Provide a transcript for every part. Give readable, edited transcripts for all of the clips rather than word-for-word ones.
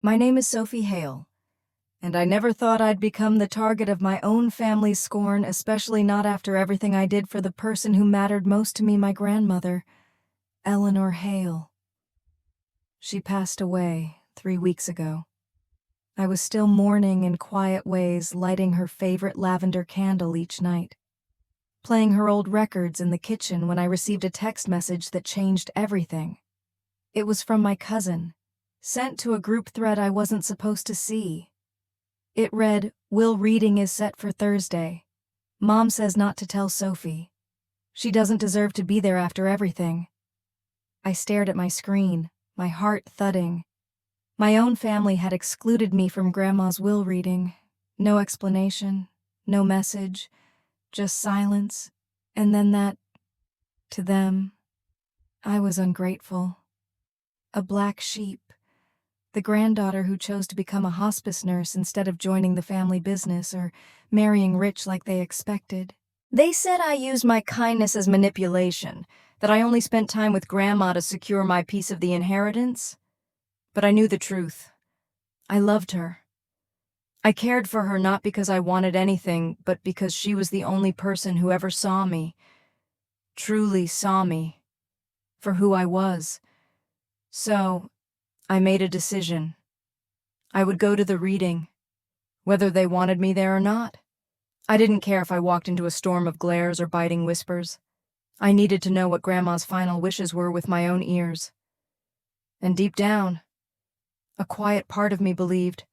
My name is Sophie Hale, and I never thought I'd become the target of my own family's scorn, especially not after everything I did for the person who mattered most to me, my grandmother, Eleanor Hale. She passed away 3 weeks ago. I was still mourning in quiet ways, lighting her favorite lavender candle each night, playing her old records in the kitchen when I received a text message that changed everything. It was from my cousin, sent to a group thread I wasn't supposed to see. It read, "Will reading is set for Thursday. Mom says not to tell Sophie. She doesn't deserve to be there after everything." I stared at my screen, my heart thudding. My own family had excluded me from Grandma's will reading. No explanation, no message, just silence, and then that, to them, I was ungrateful. A black sheep. The granddaughter who chose to become a hospice nurse instead of joining the family business or marrying rich like they expected. They said I used my kindness as manipulation, that I only spent time with Grandma to secure my piece of the inheritance. But I knew the truth. I loved her. I cared for her not because I wanted anything, but because she was the only person who ever saw me, truly saw me, for who I was. So, I made a decision. I would go to the reading, whether they wanted me there or not. I didn't care if I walked into a storm of glares or biting whispers. I needed to know what Grandma's final wishes were with my own ears. And deep down, a quiet part of me believed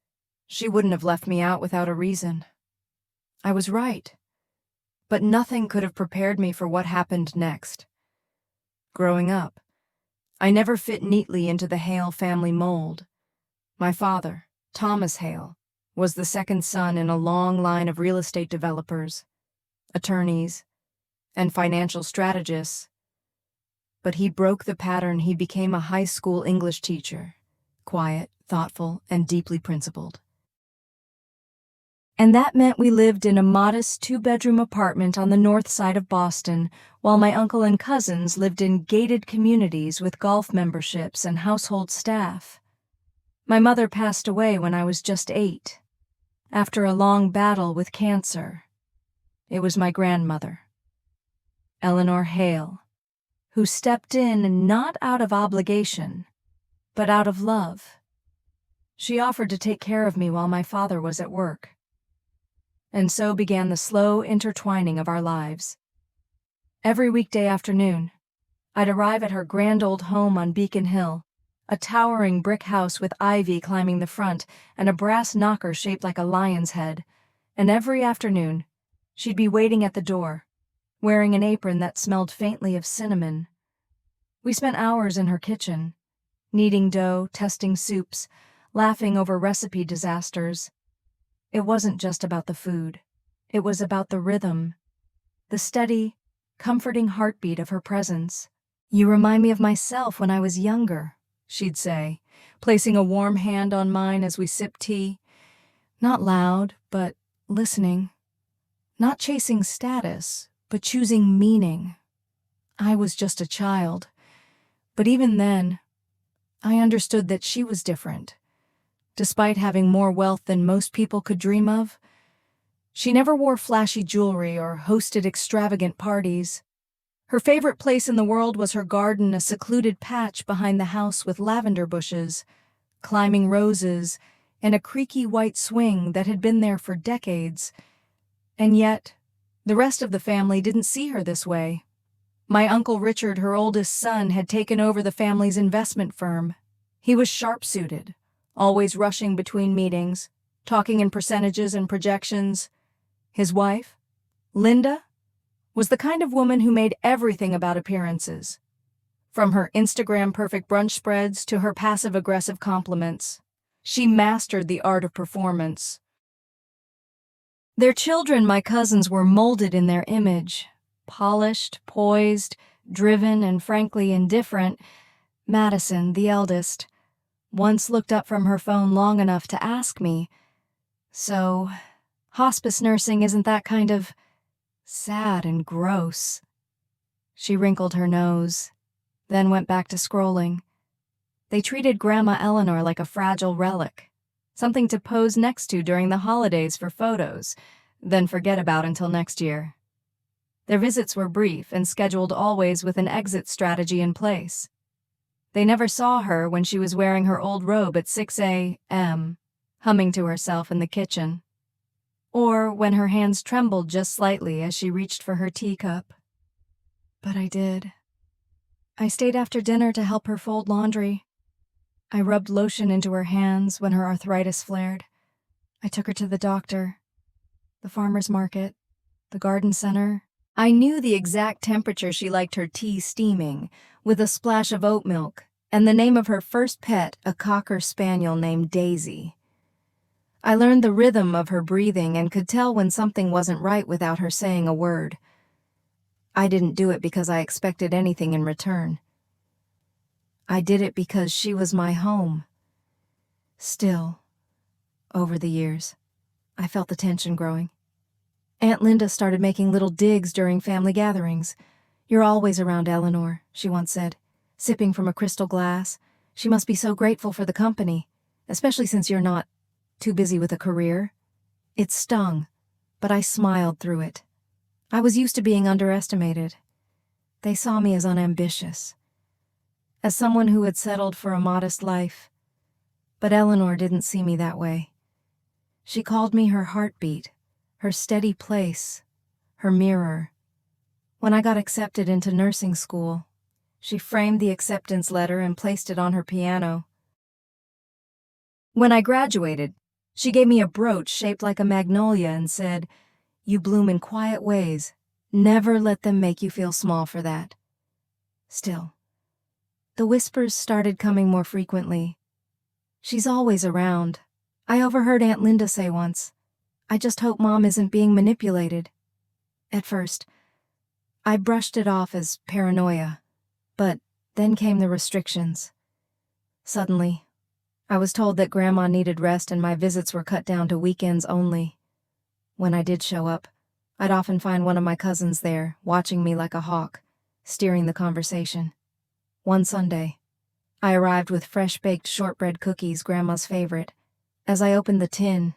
she wouldn't have left me out without a reason. I was right, but nothing could have prepared me for what happened next. Growing up, I never fit neatly into the Hale family mold. My father, Thomas Hale, was the second son in a long line of real estate developers, attorneys, and financial strategists. But he broke the pattern. He became a high school English teacher, quiet, thoughtful, and deeply principled. And that meant we lived in a modest 2-bedroom apartment on the north side of Boston, while my uncle and cousins lived in gated communities with golf memberships and household staff. My mother passed away when I was just 8, after a long battle with cancer. It was my grandmother, Eleanor Hale, who stepped in not out of obligation, but out of love. She offered to take care of me while my father was at work. And so began the slow intertwining of our lives. Every weekday afternoon, I'd arrive at her grand old home on Beacon Hill, a towering brick house with ivy climbing the front and a brass knocker shaped like a lion's head, and every afternoon, she'd be waiting at the door, wearing an apron that smelled faintly of cinnamon. We spent hours in her kitchen, kneading dough, testing soups, laughing over recipe disasters. It wasn't just about the food. It was about the rhythm, the steady, comforting heartbeat of her presence. "You remind me of myself when I was younger," she'd say, placing a warm hand on mine as we sipped tea. Not loud, but listening. Not chasing status, but choosing meaning. I was just a child, but even then, I understood that she was different. Despite having more wealth than most people could dream of, she never wore flashy jewelry or hosted extravagant parties. Her favorite place in the world was her garden, a secluded patch behind the house with lavender bushes, climbing roses, and a creaky white swing that had been there for decades. And yet, the rest of the family didn't see her this way. My Uncle Richard, her oldest son, had taken over the family's investment firm. He was sharp-suited, always rushing between meetings, talking in percentages and projections. His wife, Linda, was the kind of woman who made everything about appearances, from her Instagram-perfect brunch spreads to her passive-aggressive compliments. She mastered the art of performance. Their children, my cousins, were molded in their image, polished, poised, driven, and frankly indifferent. Madison, the eldest, once looked up from her phone long enough to ask me, "So, hospice nursing isn't that kind of sad and gross?" She wrinkled her nose, then went back to scrolling. They treated Grandma Eleanor like a fragile relic, something to pose next to during the holidays for photos, then forget about until next year. Their visits were brief and scheduled always with an exit strategy in place. They never saw her when she was wearing her old robe at 6 a.m., humming to herself in the kitchen, or when her hands trembled just slightly as she reached for her teacup. But I did. I stayed after dinner to help her fold laundry. I rubbed lotion into her hands when her arthritis flared. I took her to the doctor, the farmer's market, the garden center. I knew the exact temperature she liked her tea steaming, with a splash of oat milk, and the name of her first pet, a cocker spaniel named Daisy. I learned the rhythm of her breathing and could tell when something wasn't right without her saying a word. I didn't do it because I expected anything in return. I did it because she was my home. Still, over the years, I felt the tension growing. Aunt Linda started making little digs during family gatherings. "You're always around, Eleanor," she once said, sipping from a crystal glass. "She must be so grateful for the company, especially since you're not too busy with a career." It stung, but I smiled through it. I was used to being underestimated. They saw me as unambitious, as someone who had settled for a modest life. But Eleanor didn't see me that way. She called me her heartbeat, her steady place, her mirror. When I got accepted into nursing school, she framed the acceptance letter and placed it on her piano. When I graduated, she gave me a brooch shaped like a magnolia and said, "You bloom in quiet ways. Never let them make you feel small for that." Still, the whispers started coming more frequently. "She's always around." I overheard Aunt Linda say once, "I just hope Mom isn't being manipulated." At first, I brushed it off as paranoia, but then came the restrictions. Suddenly, I was told that Grandma needed rest and my visits were cut down to weekends only. When I did show up, I'd often find one of my cousins there, watching me like a hawk, steering the conversation. One Sunday, I arrived with fresh-baked shortbread cookies, Grandma's favorite. As I opened the tin,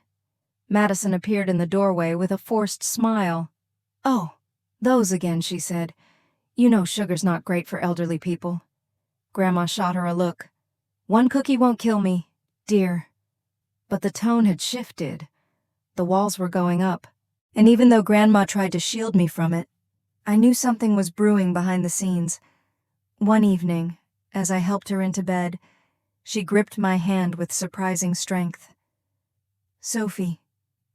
Madison appeared in the doorway with a forced smile. "Oh, those again," she said. "You know sugar's not great for elderly people." Grandma shot her a look. "One cookie won't kill me, dear." But the tone had shifted. The walls were going up. And even though Grandma tried to shield me from it, I knew something was brewing behind the scenes. One evening, as I helped her into bed, she gripped my hand with surprising strength. "Sophie,"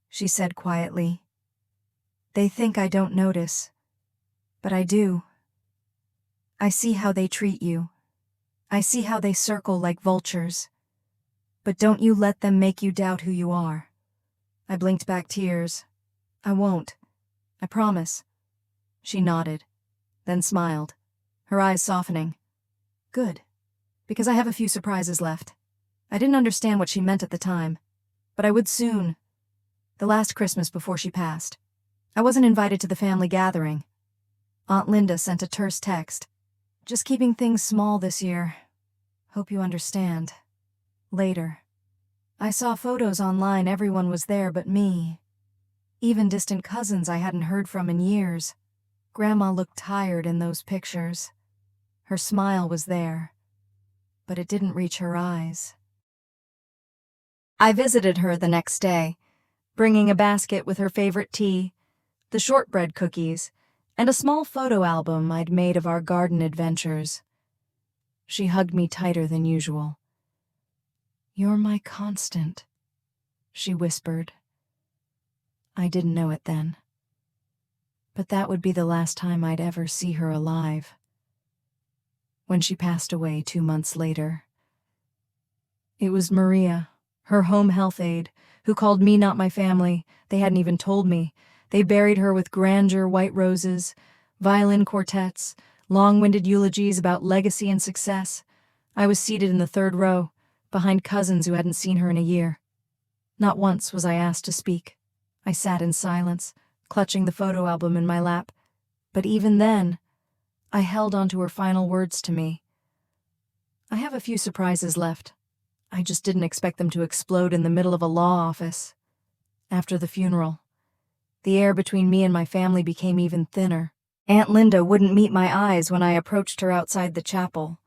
she said quietly, "they think I don't notice, but I do. I see how they treat you. I see how they circle like vultures. But don't you let them make you doubt who you are." I blinked back tears. "I won't. I promise." She nodded, then smiled, her eyes softening. "Good, because I have a few surprises left." I didn't understand what she meant at the time, but I would soon. The last Christmas before she passed, I wasn't invited to the family gathering. Aunt Linda sent a terse text. "Just keeping things small this year. Hope you understand." Later, I saw photos online. Everyone was there but me. Even distant cousins I hadn't heard from in years. Grandma looked tired in those pictures. Her smile was there, but it didn't reach her eyes. I visited her the next day, bringing a basket with her favorite tea, the shortbread cookies, and a small photo album I'd made of our garden adventures. She hugged me tighter than usual. "You're my constant," she whispered. I didn't know it then, but that would be the last time I'd ever see her alive. When she passed away 2 months later, it was Maria, her home health aide, who called me not my family. They hadn't even told me. They buried her with grandeur, white roses, violin quartets, long-winded eulogies about legacy and success. I was seated in the third row, behind cousins who hadn't seen her in a year. Not once was I asked to speak. I sat in silence, clutching the photo album in my lap. But even then, I held on to her final words to me. I have a few surprises left. I just didn't expect them to explode in the middle of a law office. After the funeral, the air between me and my family became even thinner. Aunt Linda wouldn't meet my eyes when I approached her outside the chapel.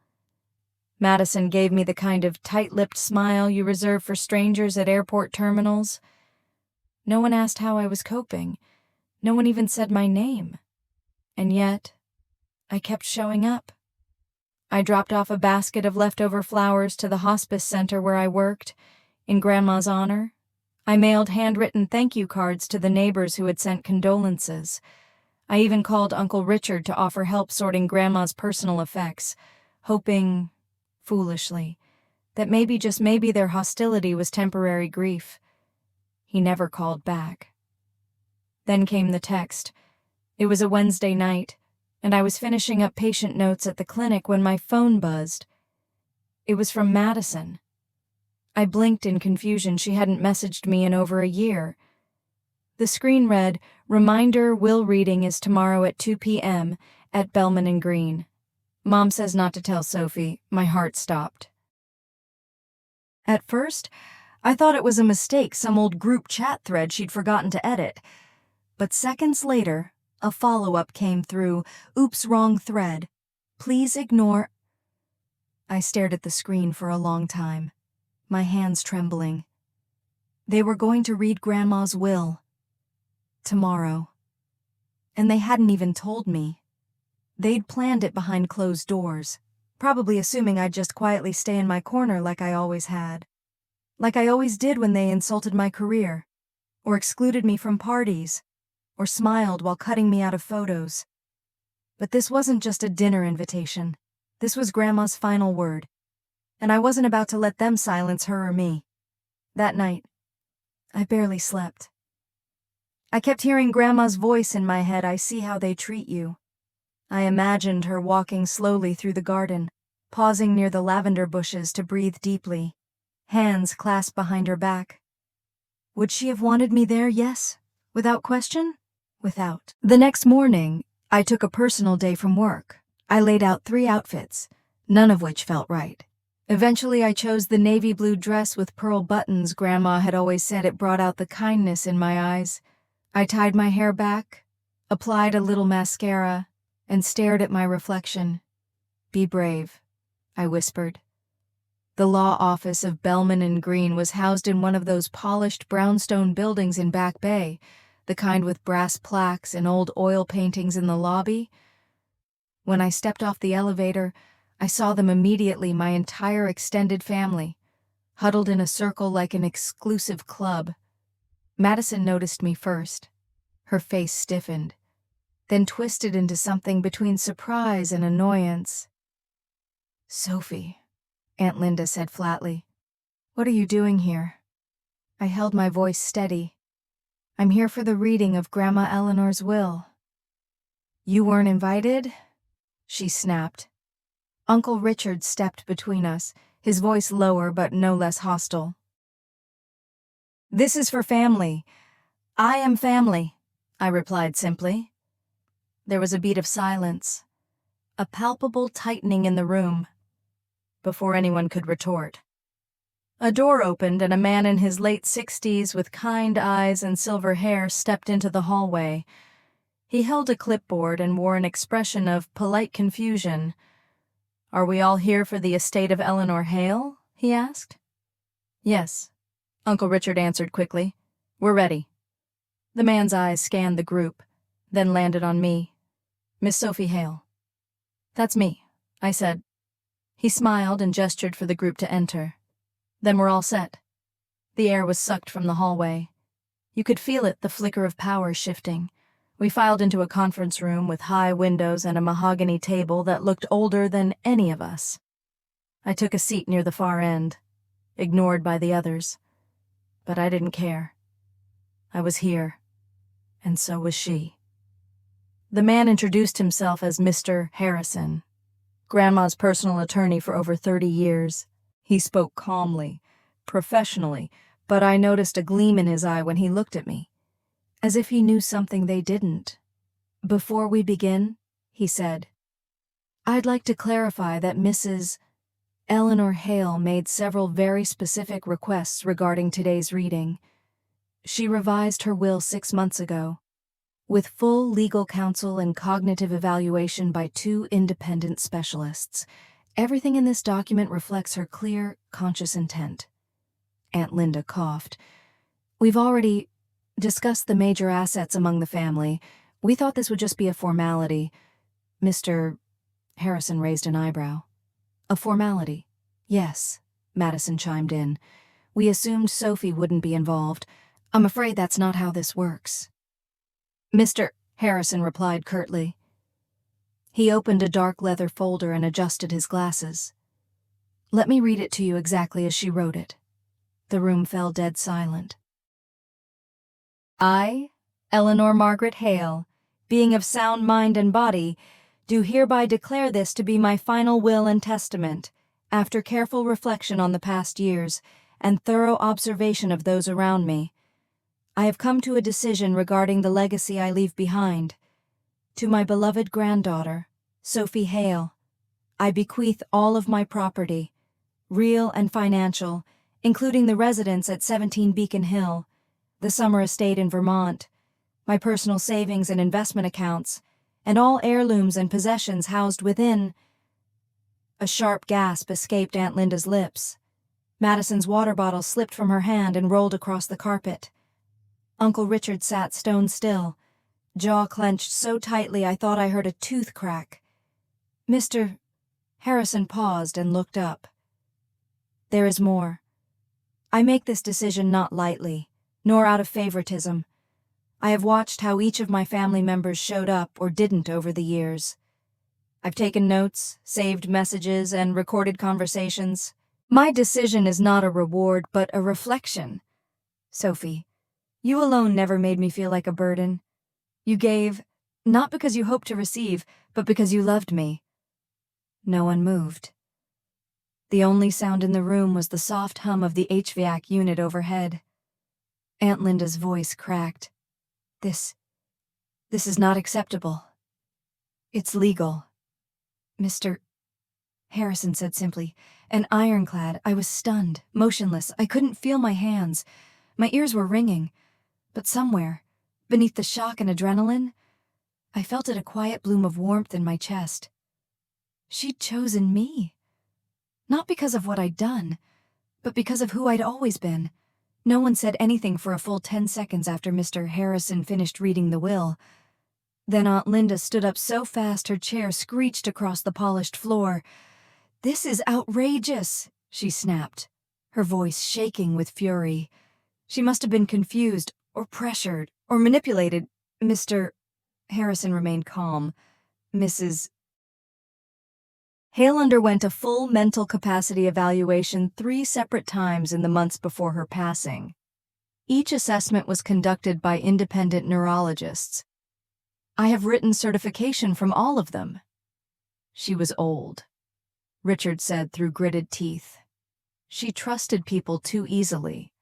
Madison gave me the kind of tight-lipped smile you reserve for strangers at airport terminals. No one asked how I was coping. No one even said my name. And yet, I kept showing up. I dropped off a basket of leftover flowers to the hospice center where I worked, in Grandma's honor. I mailed handwritten thank you cards to the neighbors who had sent condolences. I even called Uncle Richard to offer help sorting Grandma's personal effects, hoping, foolishly, that maybe, just maybe, their hostility was temporary grief. He never called back. Then came the text. It was a Wednesday night, and I was finishing up patient notes at the clinic when my phone buzzed. It was from Madison. I blinked in confusion. She hadn't messaged me in over a year. The screen read, "Reminder, will reading is tomorrow at 2 p.m. at Bellman and Green. Mom says not to tell Sophie." My heart stopped. At first, I thought it was a mistake, some old group chat thread she'd forgotten to edit. But seconds later, a follow-up came through. "Oops, wrong thread. Please ignore." I stared at the screen for a long time, my hands trembling. They were going to read Grandma's will. Tomorrow. And they hadn't even told me. They'd planned it behind closed doors, probably assuming I'd just quietly stay in my corner like I always had. Like I always did when they insulted my career, or excluded me from parties, or smiled while cutting me out of photos. But this wasn't just a dinner invitation. This was Grandma's final word, and I wasn't about to let them silence her or me. That night, I barely slept. I kept hearing Grandma's voice in my head. "I see how they treat you." I imagined her walking slowly through the garden, pausing near the lavender bushes to breathe deeply, hands clasped behind her back. Would she have wanted me there? Yes. Without question? Without. The next morning, I took a personal day from work. I laid out 3 outfits, none of which felt right. Eventually, I chose the navy blue dress with pearl buttons. Grandma had always said it brought out the kindness in my eyes. I tied my hair back, applied a little mascara, and stared at my reflection. "Be brave," I whispered. The law office of Bellman and Green was housed in one of those polished brownstone buildings in Back Bay, the kind with brass plaques and old oil paintings in the lobby. When I stepped off the elevator, I saw them immediately, my entire extended family, huddled in a circle like an exclusive club. Madison noticed me first. Her face stiffened, then twisted into something between surprise and annoyance. "Sophie," Aunt Linda said flatly, "what are you doing here?" I held my voice steady. "I'm here for the reading of Grandma Eleanor's will." "You weren't invited?" she snapped. Uncle Richard stepped between us, his voice lower but no less hostile. "This is for family. I am family," I replied simply. There was a beat of silence, a palpable tightening in the room, before anyone could retort. A door opened and a man in his late 60s with kind eyes and silver hair stepped into the hallway. He held a clipboard and wore an expression of polite confusion. "Are we all here for the estate of Eleanor Hale?" he asked. "Yes," Uncle Richard answered quickly. "We're ready." The man's eyes scanned the group, then landed on me. "Miss Sophie Hale." "That's me," I said. He smiled and gestured for the group to enter. Then we're all set. The air was sucked from the hallway. You could feel it, the flicker of power shifting. We filed into a conference room with high windows and a mahogany table that looked older than any of us. I took a seat near the far end, ignored by the others. But I didn't care. I was here, and so was she. The man introduced himself as Mr. Harrison, Grandma's personal attorney for over 30 years. He spoke calmly, professionally, but I noticed a gleam in his eye when he looked at me, as if he knew something they didn't. "Before we begin," he said, "I'd like to clarify that Mrs. Eleanor Hale made several very specific requests regarding today's reading. She revised her will 6 months ago, with full legal counsel and cognitive evaluation by 2 independent specialists. Everything in this document reflects her clear, conscious intent. Aunt Linda coughed. We've already discussed the major assets among the family. We thought this would just be a formality. Mr. Harrison raised an eyebrow. A formality? Yes, Madison chimed in. We assumed Sophie wouldn't be involved. I'm afraid that's not how this works. Mr. Harrison replied curtly. He opened a dark leather folder and adjusted his glasses. Let me read it to you exactly as she wrote it. The room fell dead silent. I, Eleanor Margaret Hale, being of sound mind and body, do hereby declare this to be my final will and testament, after careful reflection on the past years and thorough observation of those around me. I have come to a decision regarding the legacy I leave behind. To my beloved granddaughter, Sophie Hale, I bequeath all of my property, real and financial, including the residence at 17 Beacon Hill, the summer estate in Vermont, my personal savings and investment accounts, and all heirlooms and possessions housed within. A sharp gasp escaped Aunt Linda's lips. Madison's water bottle slipped from her hand and rolled across the carpet. Uncle Richard sat stone still, jaw clenched so tightly I thought I heard a tooth crack. Mr. Harrison paused and looked up. There is more. I make this decision not lightly, nor out of favoritism. I have watched how each of my family members showed up or didn't over the years. I've taken notes, saved messages, and recorded conversations. My decision is not a reward, but a reflection. Sophie, you alone never made me feel like a burden. You gave, not because you hoped to receive, but because you loved me. No one moved. The only sound in the room was the soft hum of the HVAC unit overhead. Aunt Linda's voice cracked. This is not acceptable. It's legal. Mr. Harrison said simply, and ironclad. I was stunned, motionless. I couldn't feel my hands. My ears were ringing. But somewhere, beneath the shock and adrenaline, I felt a quiet bloom of warmth in my chest. She'd chosen me. Not because of what I'd done, but because of who I'd always been. No one said anything for a full 10 seconds after Mr. Harrison finished reading the will. Then Aunt Linda stood up so fast her chair screeched across the polished floor. This is outrageous, she snapped, her voice shaking with fury. She must have been confused, or pressured, or manipulated. Mr. Harrison remained calm. Mrs. Hale underwent a full mental capacity evaluation 3 separate times in the months before her passing. Each assessment was conducted by independent neurologists. I have written certification from all of them. She was old, Richard said through gritted teeth. She trusted people too easily.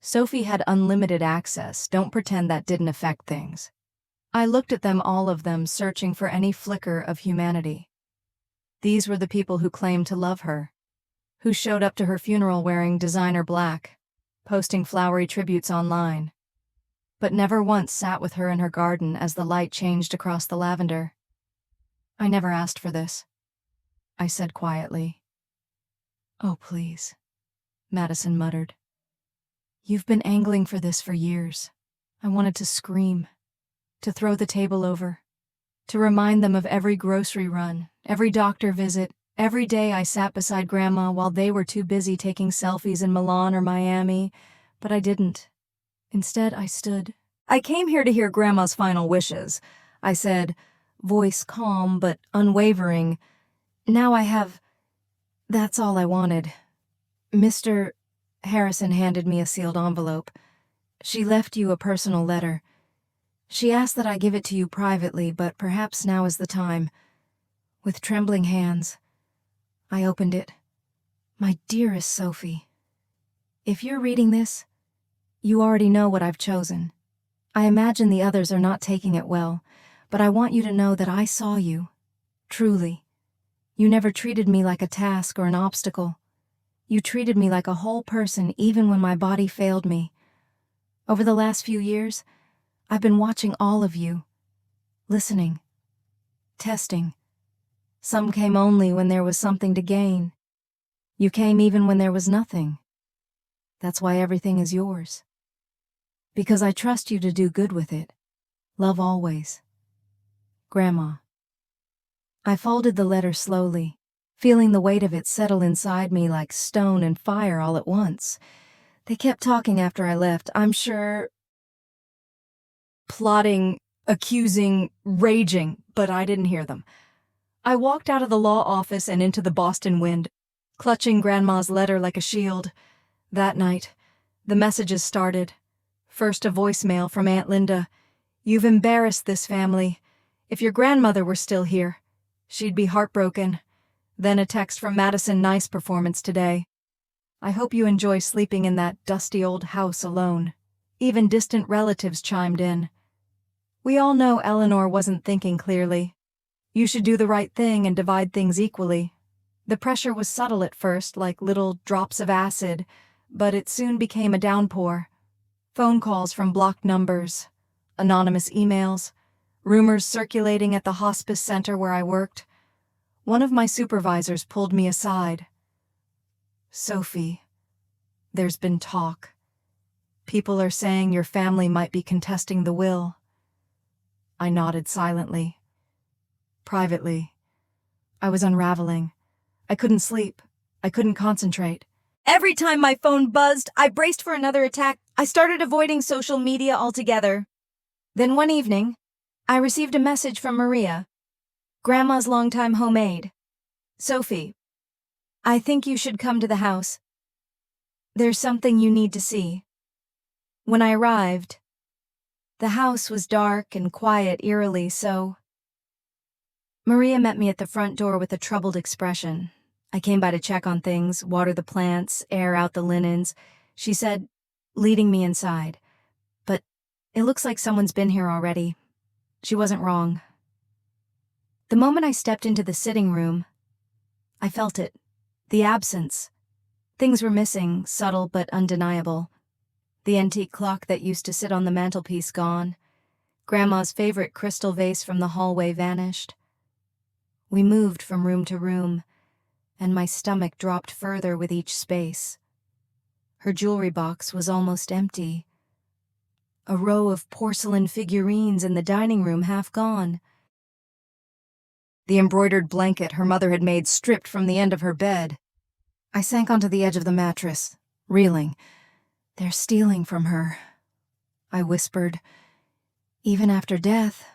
Sophie had unlimited access. Don't pretend that didn't affect things. I looked at them, all of them, searching for any flicker of humanity. These were the people who claimed to love her, who showed up to her funeral wearing designer black, posting flowery tributes online, but never once sat with her in her garden as the light changed across the lavender. I never asked for this, I said quietly. Oh, please, Madison muttered. You've been angling for this for years. I wanted to scream, to throw the table over, to remind them of every grocery run, every doctor visit, every day I sat beside Grandma while they were too busy taking selfies in Milan or Miami, but I didn't. Instead, I stood. I came here to hear Grandma's final wishes, I said, voice calm but unwavering. Now I have... That's all I wanted. Mr. Harrison handed me a sealed envelope. She left you a personal letter. She asked that I give it to you privately, but perhaps now is the time. With trembling hands, I opened it. My dearest Sophie, if you're reading this, you already know what I've chosen. I imagine the others are not taking it well, but I want you to know that I saw you. Truly. You never treated me like a task or an obstacle. You treated me like a whole person even when my body failed me. Over the last few years, I've been watching all of you, listening, testing. Some came only when there was something to gain. You came even when there was nothing. That's why everything is yours. Because I trust you to do good with it. Love always. Grandma. I folded the letter slowly, feeling the weight of it settle inside me like stone and fire all at once. They kept talking after I left, I'm sure. Plotting, accusing, raging, but I didn't hear them. I walked out of the law office and into the Boston wind, clutching Grandma's letter like a shield. That night, the messages started. First a voicemail from Aunt Linda. You've embarrassed this family. If your grandmother were still here, she'd be heartbroken. Then a text from Madison. Nice performance today. I hope you enjoy sleeping in that dusty old house alone. Even distant relatives chimed in. We all know Eleanor wasn't thinking clearly. You should do the right thing and divide things equally. The pressure was subtle at first, like little drops of acid, but it soon became a downpour. Phone calls from blocked numbers, anonymous emails, rumors circulating at the hospice center where I worked. One of my supervisors pulled me aside. Sophie, there's been talk. People are saying your family might be contesting the will. I nodded silently. Privately, I was unraveling. I couldn't sleep. I couldn't concentrate. Every time my phone buzzed, I braced for another attack. I started avoiding social media altogether. Then one evening, I received a message from Maria, Grandma's longtime home aide. Sophie, I think you should come to the house. There's something you need to see. When I arrived, the house was dark and quiet eerily, so Maria met me at the front door with a troubled expression. I came by to check on things, water the plants, air out the linens, she said, leading me inside. But it looks like someone's been here already. She wasn't wrong. The moment I stepped into the sitting room, I felt it. The absence. Things were missing, subtle but undeniable. The antique clock that used to sit on the mantelpiece gone. Grandma's favorite crystal vase from the hallway vanished. We moved from room to room, and my stomach dropped further with each space. Her jewelry box was almost empty. A row of porcelain figurines in the dining room half gone. The embroidered blanket her mother had made stripped from the end of her bed. I sank onto the edge of the mattress, reeling. They're stealing from her, I whispered. Even after death?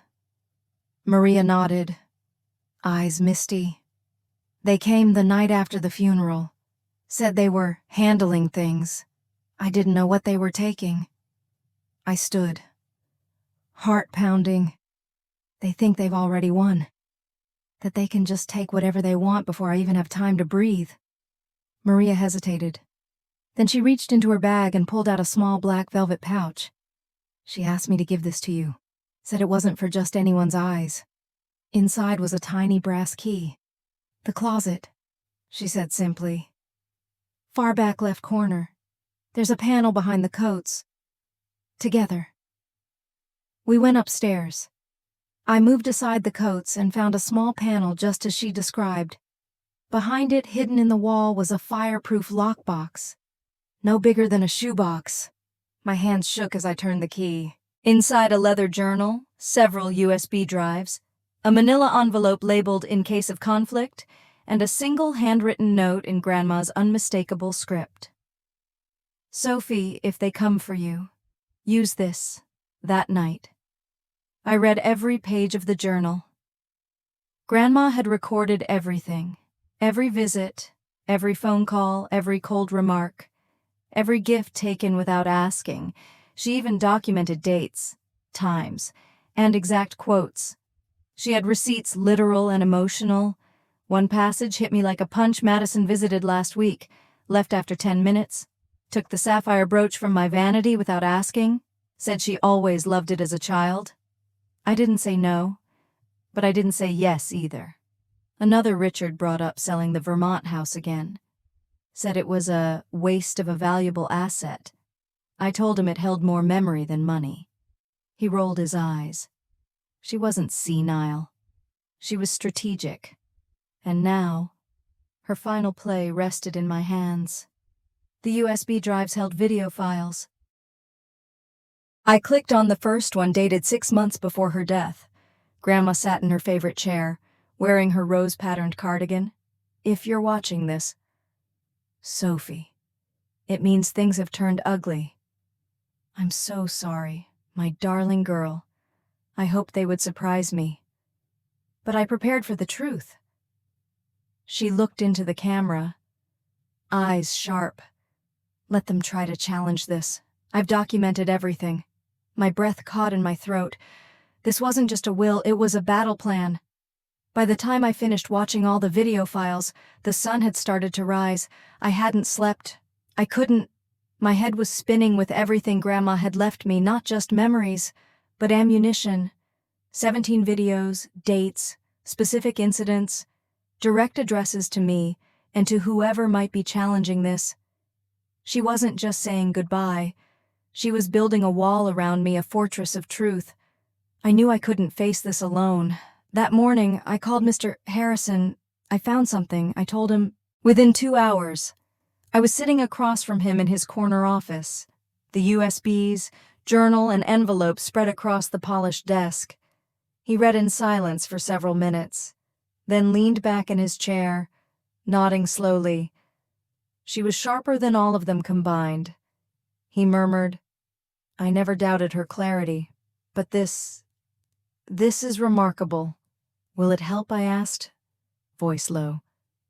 Maria nodded, eyes misty. They came the night after the funeral, said they were handling things. I didn't know what they were taking. I stood, heart pounding. They think they've already won, that they can just take whatever they want before I even have time to breathe. Maria hesitated. Then she reached into her bag and pulled out a small black velvet pouch. She asked me to give this to you, said it wasn't for just anyone's eyes. Inside was a tiny brass key. The closet, she said simply. Far back left corner. There's a panel behind the coats. Together. We went upstairs. I moved aside the coats and found a small panel just as she described. Behind it, hidden in the wall, was a fireproof lockbox. No bigger than a shoebox. My hands shook as I turned the key. Inside a leather journal, several USB drives, a manila envelope labeled "In case of conflict," and a single handwritten note in Grandma's unmistakable script. Sophie, if they come for you, use this, that night. I read every page of the journal. Grandma had recorded everything. Every visit, every phone call, every cold remark, every gift taken without asking. She even documented dates, times, and exact quotes. She had receipts literal and emotional. One passage hit me like a punch. Madison visited last week, left after 10 minutes, took the sapphire brooch from my vanity without asking, said she always loved it as a child. I didn't say no, but I didn't say yes either. Another Richard brought up selling the Vermont house again. Said it was a waste of a valuable asset. I told him it held more memory than money. He rolled his eyes. She wasn't senile. She was strategic. And now, her final play rested in my hands. The USB drives held video files. I clicked on the first one, dated 6 months before her death. Grandma sat in her favorite chair, wearing her rose-patterned cardigan. If you're watching this, Sophie, it means things have turned ugly. I'm so sorry, my darling girl. I hoped they would surprise me. But I prepared for the truth. She looked into the camera, eyes sharp. Let them try to challenge this. I've documented everything. My breath caught in my throat. This wasn't just a will, it was a battle plan. By the time I finished watching all the video files, the sun had started to rise. I hadn't slept. I couldn't. My head was spinning with everything Grandma had left me, not just memories, but ammunition. 17 videos, dates, specific incidents, direct addresses to me and to whoever might be challenging this. She wasn't just saying goodbye. She was building a wall around me, a fortress of truth. I knew I couldn't face this alone. That morning, I called Mr. Harrison. I found something, I told him. Within 2 hours, I was sitting across from him in his corner office. The USBs, journal, and envelope spread across the polished desk. He read in silence for several minutes, then leaned back in his chair, nodding slowly. She was sharper than all of them combined. He murmured, I never doubted her clarity, but this is remarkable. Will it help, I asked, voice low.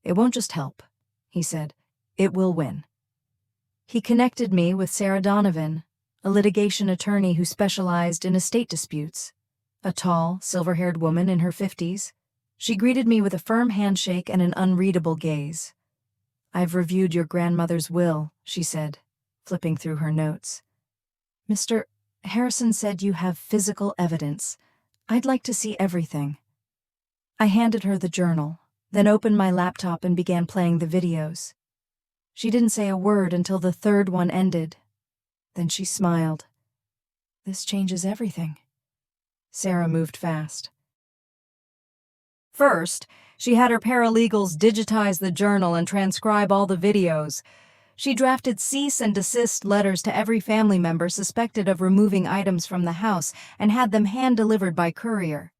It won't just help, he said. It will win. He connected me with Sarah Donovan, a litigation attorney who specialized in estate disputes. A tall, silver-haired woman in her 50s. She greeted me with a firm handshake and an unreadable gaze. I've reviewed your grandmother's will, she said, flipping through her notes. Mr. Harrison said you have physical evidence. I'd like to see everything. I handed her the journal, then opened my laptop and began playing the videos. She didn't say a word until the third one ended. Then she smiled. This changes everything. Sarah moved fast. First, she had her paralegals digitize the journal and transcribe all the videos. She drafted cease and desist letters to every family member suspected of removing items from the house and had them hand-delivered by courier.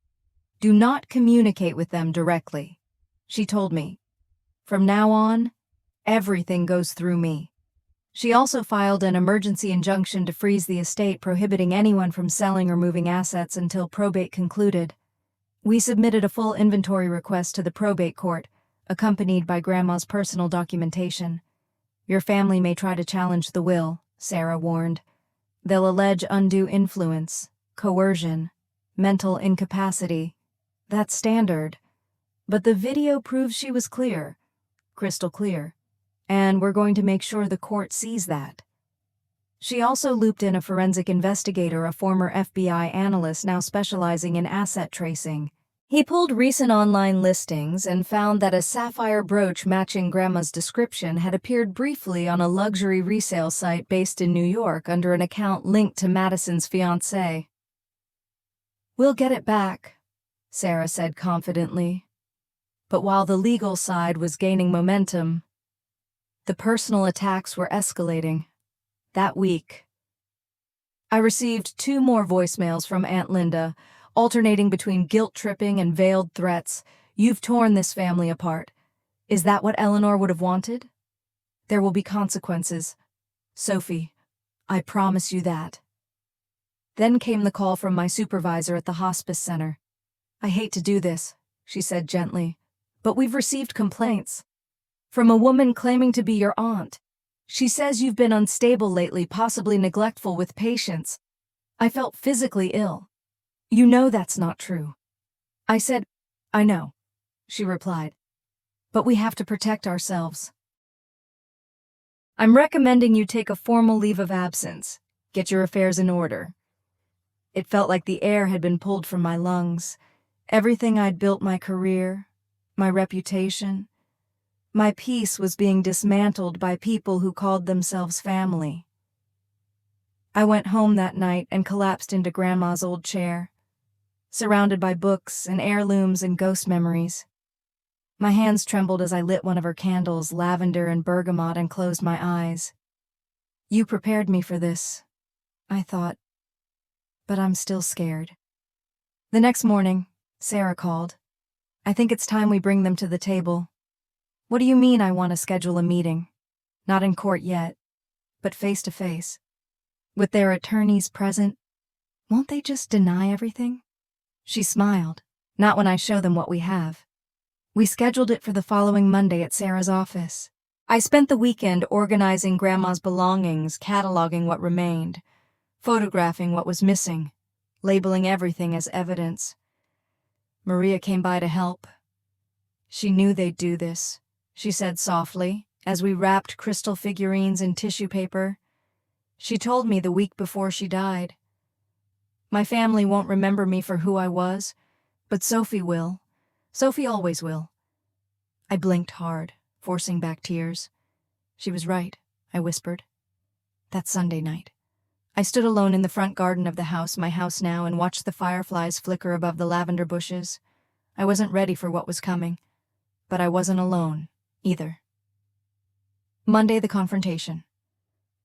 Do not communicate with them directly, she told me. From now on, everything goes through me. She also filed an emergency injunction to freeze the estate, prohibiting anyone from selling or moving assets until probate concluded. We submitted a full inventory request to the probate court, accompanied by Grandma's personal documentation. Your family may try to challenge the will, Sarah warned. They'll allege undue influence, coercion, mental incapacity. That's standard. But the video proves she was clear, crystal clear, and we're going to make sure the court sees that. She also looped in a forensic investigator, a former FBI analyst now specializing in asset tracing. He pulled recent online listings and found that a sapphire brooch matching Grandma's description had appeared briefly on a luxury resale site based in New York under an account linked to Madison's fiancé. We'll get it back, Sarah said confidently. But while the legal side was gaining momentum, the personal attacks were escalating. That week, I received 2 more voicemails from Aunt Linda, alternating between guilt-tripping and veiled threats. You've torn this family apart. Is that what Eleanor would have wanted? There will be consequences. Sophie, I promise you that. Then came the call from my supervisor at the hospice center. I hate to do this, she said gently, but we've received complaints from a woman claiming to be your aunt. She says you've been unstable lately, possibly neglectful with patients. I felt physically ill. You know that's not true. I said, I know, she replied, but we have to protect ourselves. I'm recommending you take a formal leave of absence. Get your affairs in order. It felt like the air had been pulled from my lungs. Everything I'd built, my career, my reputation. My peace was being dismantled by people who called themselves family. I went home that night and collapsed into Grandma's old chair, surrounded by books and heirlooms and ghost memories. My hands trembled as I lit one of her candles, lavender and bergamot, and closed my eyes. You prepared me for this, I thought, but I'm still scared. The next morning, Sarah called. I think it's time we bring them to the table. What do you mean I want to schedule a meeting? Not in court yet, but face to face. With their attorneys present, won't they just deny everything? She smiled. Not when I show them what we have. We scheduled it for the following Monday at Sarah's office. I spent the weekend organizing Grandma's belongings, cataloging what remained, photographing what was missing, labeling everything as evidence. Maria came by to help. She knew they'd do this, she said softly, as we wrapped crystal figurines in tissue paper. She told me the week before she died. My family won't remember me for who I was, but Sophie will. Sophie always will. I blinked hard, forcing back tears. She was right, I whispered. That Sunday night, I stood alone in the front garden of the house, my house now, and watched the fireflies flicker above the lavender bushes. I wasn't ready for what was coming, but I wasn't alone, either. Monday, the confrontation.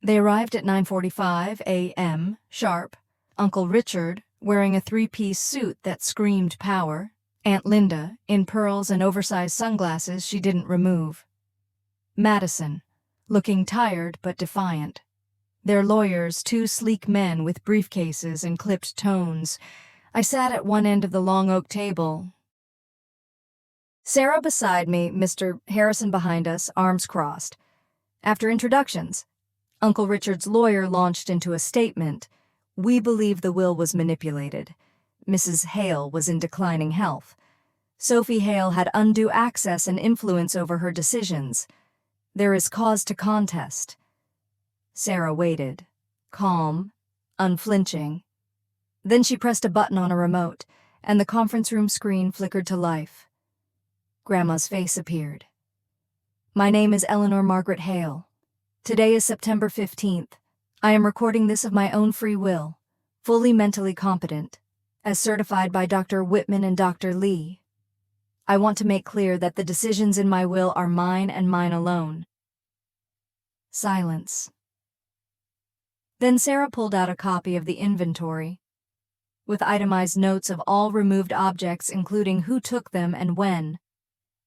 They arrived at 9:45 a.m., sharp. Uncle Richard, wearing a three-piece suit that screamed power. Aunt Linda, in pearls and oversized sunglasses she didn't remove. Madison, looking tired but defiant. Their lawyers, two sleek men with briefcases and clipped tones. I sat at one end of the long oak table. Sarah beside me, Mr. Harrison behind us, arms crossed. After introductions, Uncle Richard's lawyer launched into a statement. We believe the will was manipulated. Mrs. Hale was in declining health. Sophie Hale had undue access and influence over her decisions. There is cause to contest. Sarah waited, calm, unflinching. Then she pressed a button on a remote, and the conference room screen flickered to life. Grandma's face appeared. My name is Eleanor Margaret Hale. Today is September 15th. I am recording this of my own free will, fully mentally competent, as certified by Dr. Whitman and Dr. Lee. I want to make clear that the decisions in my will are mine and mine alone. Silence. Then Sarah pulled out a copy of the inventory, with itemized notes of all removed objects, including who took them and when,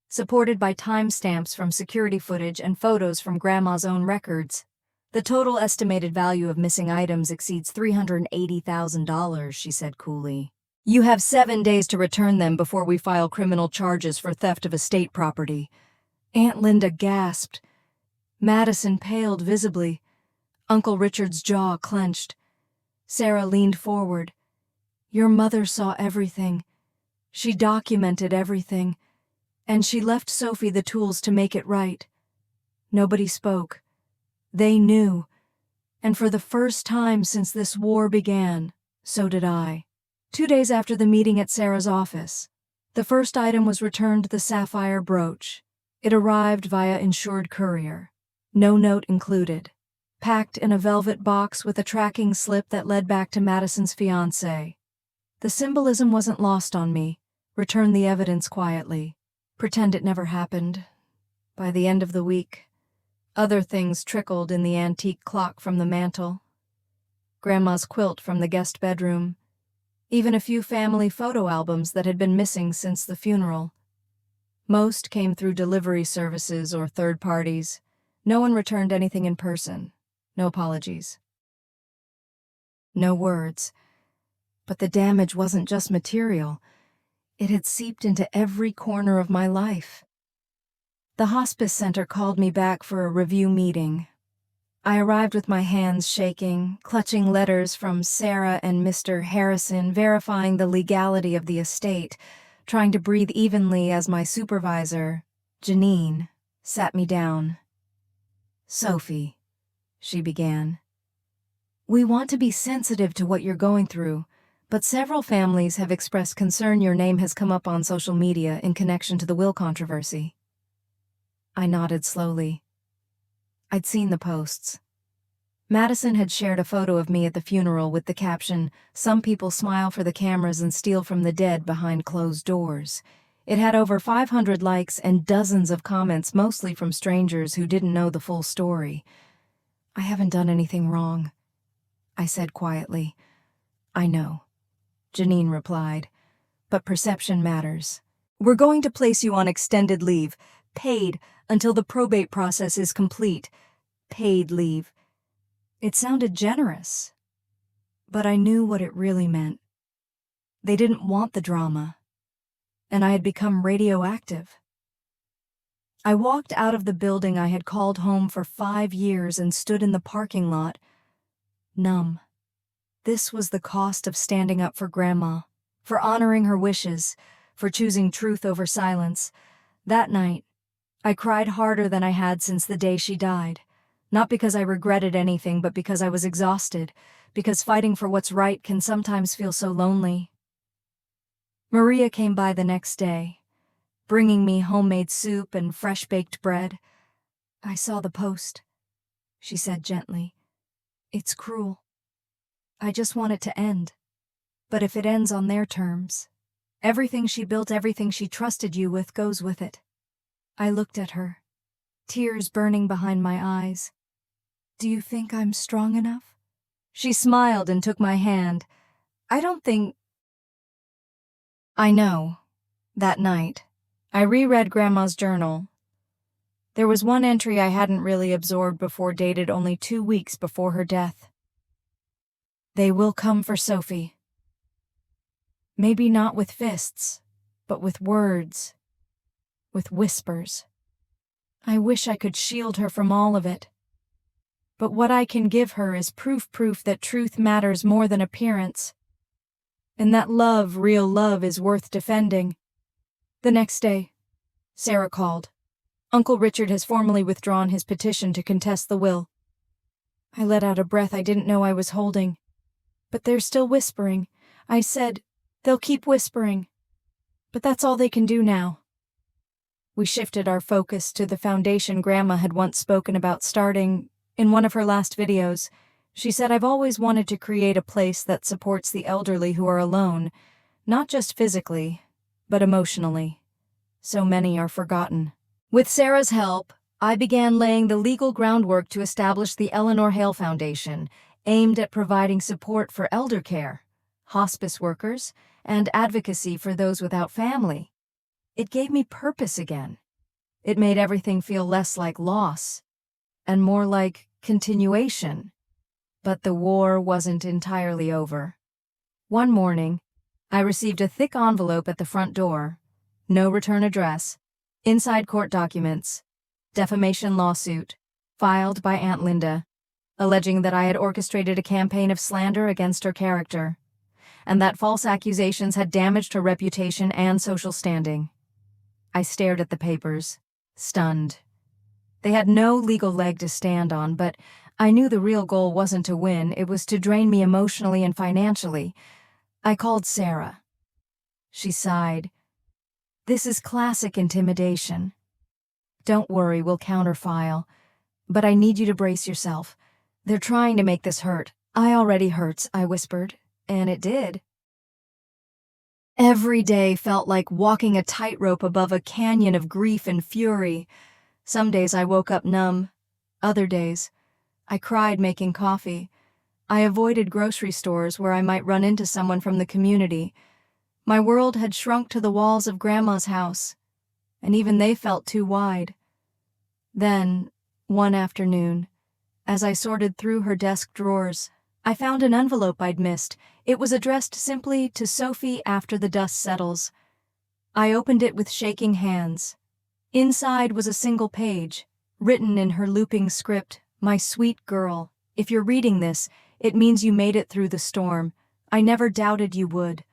supported by timestamps from security footage and photos from Grandma's own records. The total estimated value of missing items exceeds $380,000, she said coolly. You have 7 days to return them before we file criminal charges for theft of estate property. Aunt Linda gasped. Madison paled visibly. Uncle Richard's jaw clenched. Sarah leaned forward. Your mother saw everything. She documented everything. And she left Sophie the tools to make it right. Nobody spoke. They knew. And for the first time since this war began, so did I. 2 days after the meeting at Sarah's office, the first item was returned, the sapphire brooch. It arrived via insured courier. No note included. Packed in a velvet box with a tracking slip that led back to Madison's fiancé. The symbolism wasn't lost on me. Return the evidence quietly. Pretend it never happened. By the end of the week, other things trickled in the antique clock from the mantel, Grandma's quilt from the guest bedroom, even a few family photo albums that had been missing since the funeral. Most came through delivery services or third parties. No one returned anything in person. No apologies. No words. But the damage wasn't just material. It had seeped into every corner of my life. The hospice center called me back for a review meeting. I arrived with my hands shaking, clutching letters from Sarah and Mr. Harrison verifying the legality of the estate, trying to breathe evenly as my supervisor, Janine, sat me down. Sophie, she began. We want to be sensitive to what you're going through, But several families have expressed concern your name has come up on social media in connection to the will controversy. I nodded slowly. I'd seen the posts. Madison had shared a photo of me at the funeral with the caption, "Some people smile for the cameras and steal from the dead behind closed doors." It had over 500 likes and dozens of comments, mostly from strangers who didn't know the full story. "I haven't done anything wrong," I said quietly. "I know," Janine replied, "but perception matters. We're going to place you on extended leave, paid until the probate process is complete. Paid leave." It sounded generous, but I knew what it really meant. They didn't want the drama, and I had become radioactive. I walked out of the building I had called home for 5 years and stood in the parking lot, numb. This was the cost of standing up for Grandma, for honoring her wishes, for choosing truth over silence. That night, I cried harder than I had since the day she died. Not because I regretted anything, but because I was exhausted, because fighting for what's right can sometimes feel so lonely. Maria came by the next day, bringing me homemade soup and fresh-baked bread. "I saw the post," she said gently. "It's cruel. I just want it to end. But if it ends on their terms, everything she built, everything she trusted you with goes with it." I looked at her, tears burning behind my eyes. "Do you think I'm strong enough?" She smiled and took my hand. "I don't think—" I know. That night, I reread Grandma's journal. There was one entry I hadn't really absorbed before, dated only 2 weeks before her death. "They will come for Sophie. Maybe not with fists, but with words, with whispers. I wish I could shield her from all of it. But what I can give her is proof that truth matters more than appearance, and that love, real love, is worth defending." The next day, Sarah called. "Uncle Richard has formally withdrawn his petition to contest the will." I let out a breath I didn't know I was holding. "But they're still whispering." I said, "They'll keep whispering. But that's all they can do now." We shifted our focus to the foundation Grandma had once spoken about starting. In one of her last videos, she said, "I've always wanted to create a place that supports the elderly who are alone, not just physically, but emotionally. So many are forgotten." With Sarah's help, I began laying the legal groundwork to establish the Eleanor Hale Foundation, aimed at providing support for elder care, hospice workers, and advocacy for those without family. It gave me purpose again. It made everything feel less like loss and more like continuation. But the war wasn't entirely over. One morning, I received a thick envelope at the front door. No return address. Inside court documents. Defamation lawsuit. Filed by Aunt Linda, alleging that I had orchestrated a campaign of slander against her character, and that false accusations had damaged her reputation and social standing. I stared at the papers, stunned. They had no legal leg to stand on, but I knew the real goal wasn't to win, it was to drain me emotionally and financially. I called Sarah. She sighed. "This is classic intimidation. Don't worry, we'll counterfile. But I need you to brace yourself. They're trying to make this hurt." "I already hurts," I whispered, and it did. Every day felt like walking a tightrope above a canyon of grief and fury. Some days I woke up numb. Other days, I cried making coffee. I avoided grocery stores where I might run into someone from the community. My world had shrunk to the walls of Grandma's house, and even they felt too wide. Then, one afternoon, as I sorted through her desk drawers, I found an envelope I'd missed. It was addressed simply to Sophie after the dust settles. I opened it with shaking hands. Inside was a single page, written in her looping script, "My sweet girl, if you're reading this, it means you made it through the storm. I never doubted you would.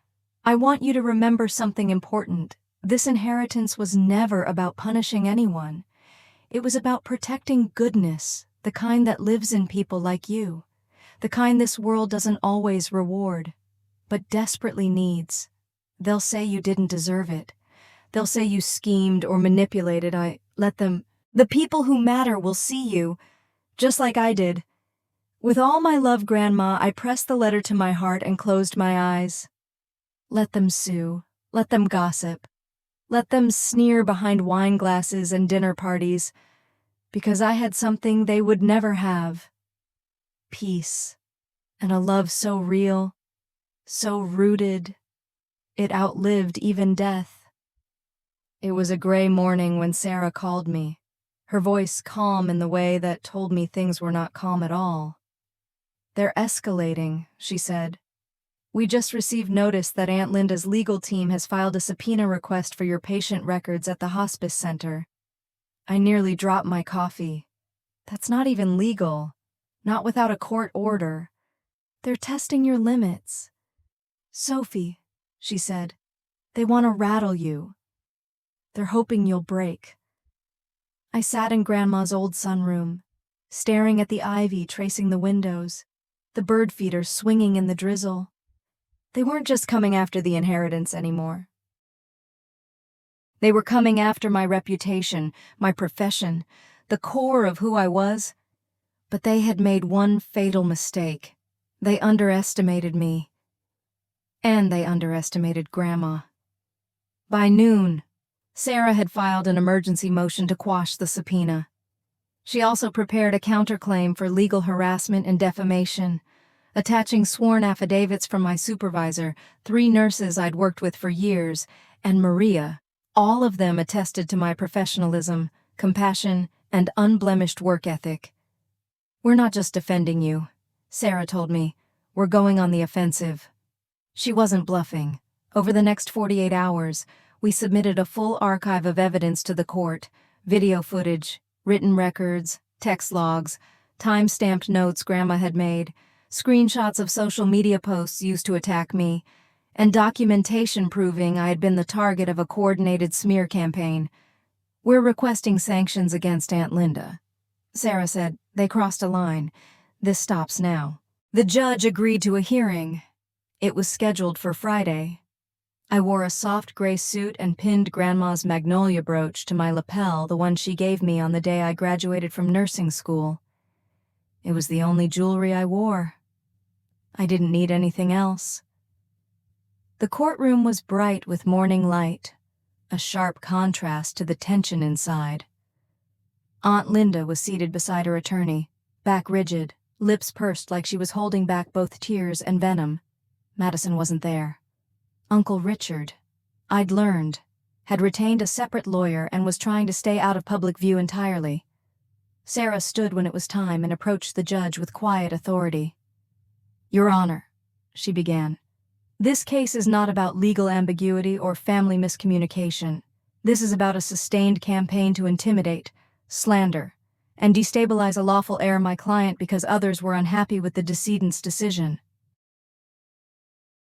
I want you to remember something important. This inheritance was never about punishing anyone. It was about protecting goodness, the kind that lives in people like you, the kind this world doesn't always reward. but desperately needs. They'll say you didn't deserve it. They'll say you schemed or manipulated. Let them. The people who matter will see you, just like I did. With all my love, Grandma, I pressed the letter to my heart and closed my eyes. Let them sue. Let them gossip. Let them sneer behind wine glasses and dinner parties, because I had something they would never have. Peace, and a love so real, so rooted, it outlived even death. It was a gray morning when Sarah called me, her voice calm in the way that told me things were not calm at all. "They're escalating," she said. "We just received notice that Aunt Linda's legal team has filed a subpoena request for your patient records at the hospice center." I nearly dropped my coffee. That's not even legal. Not without a court order. They're testing your limits. "Sophie," she said, "they want to rattle you. They're hoping you'll break." I sat in Grandma's old sunroom, staring at the ivy tracing the windows, the bird feeders swinging in the drizzle. They weren't just coming after the inheritance anymore. They were coming after my reputation, my profession, the core of who I was. But they had made one fatal mistake. They underestimated me. And they underestimated Grandma. By noon, Sarah had filed an emergency motion to quash the subpoena. She also prepared a counterclaim for legal harassment and defamation, attaching sworn affidavits from my supervisor, 3 nurses I'd worked with for years, and Maria. All of them attested to my professionalism, compassion, and unblemished work ethic. "We're not just defending you," Sarah told me. "We're going on the offensive." She wasn't bluffing. Over the next 48 hours, we submitted a full archive of evidence to the court: video footage, written records, text logs, time-stamped notes Grandma had made, screenshots of social media posts used to attack me, and documentation proving I had been the target of a coordinated smear campaign. "We're requesting sanctions against Aunt Linda," Sarah said. "They crossed a line. This stops now." The judge agreed to a hearing. It was scheduled for Friday. I wore a soft gray suit and pinned Grandma's magnolia brooch to my lapel, the one she gave me on the day I graduated from nursing school. It was the only jewelry I wore. I didn't need anything else. The courtroom was bright with morning light, a sharp contrast to the tension inside. Aunt Linda was seated beside her attorney, back rigid, lips pursed like she was holding back both tears and venom. Madison wasn't there. Uncle Richard, I'd learned, had retained a separate lawyer and was trying to stay out of public view entirely. Sarah stood when it was time and approached the judge with quiet authority. "Your Honor," she began, "this case is not about legal ambiguity or family miscommunication. This is about a sustained campaign to intimidate, slander, and destabilize a lawful heir, my client, because others were unhappy with the decedent's decision."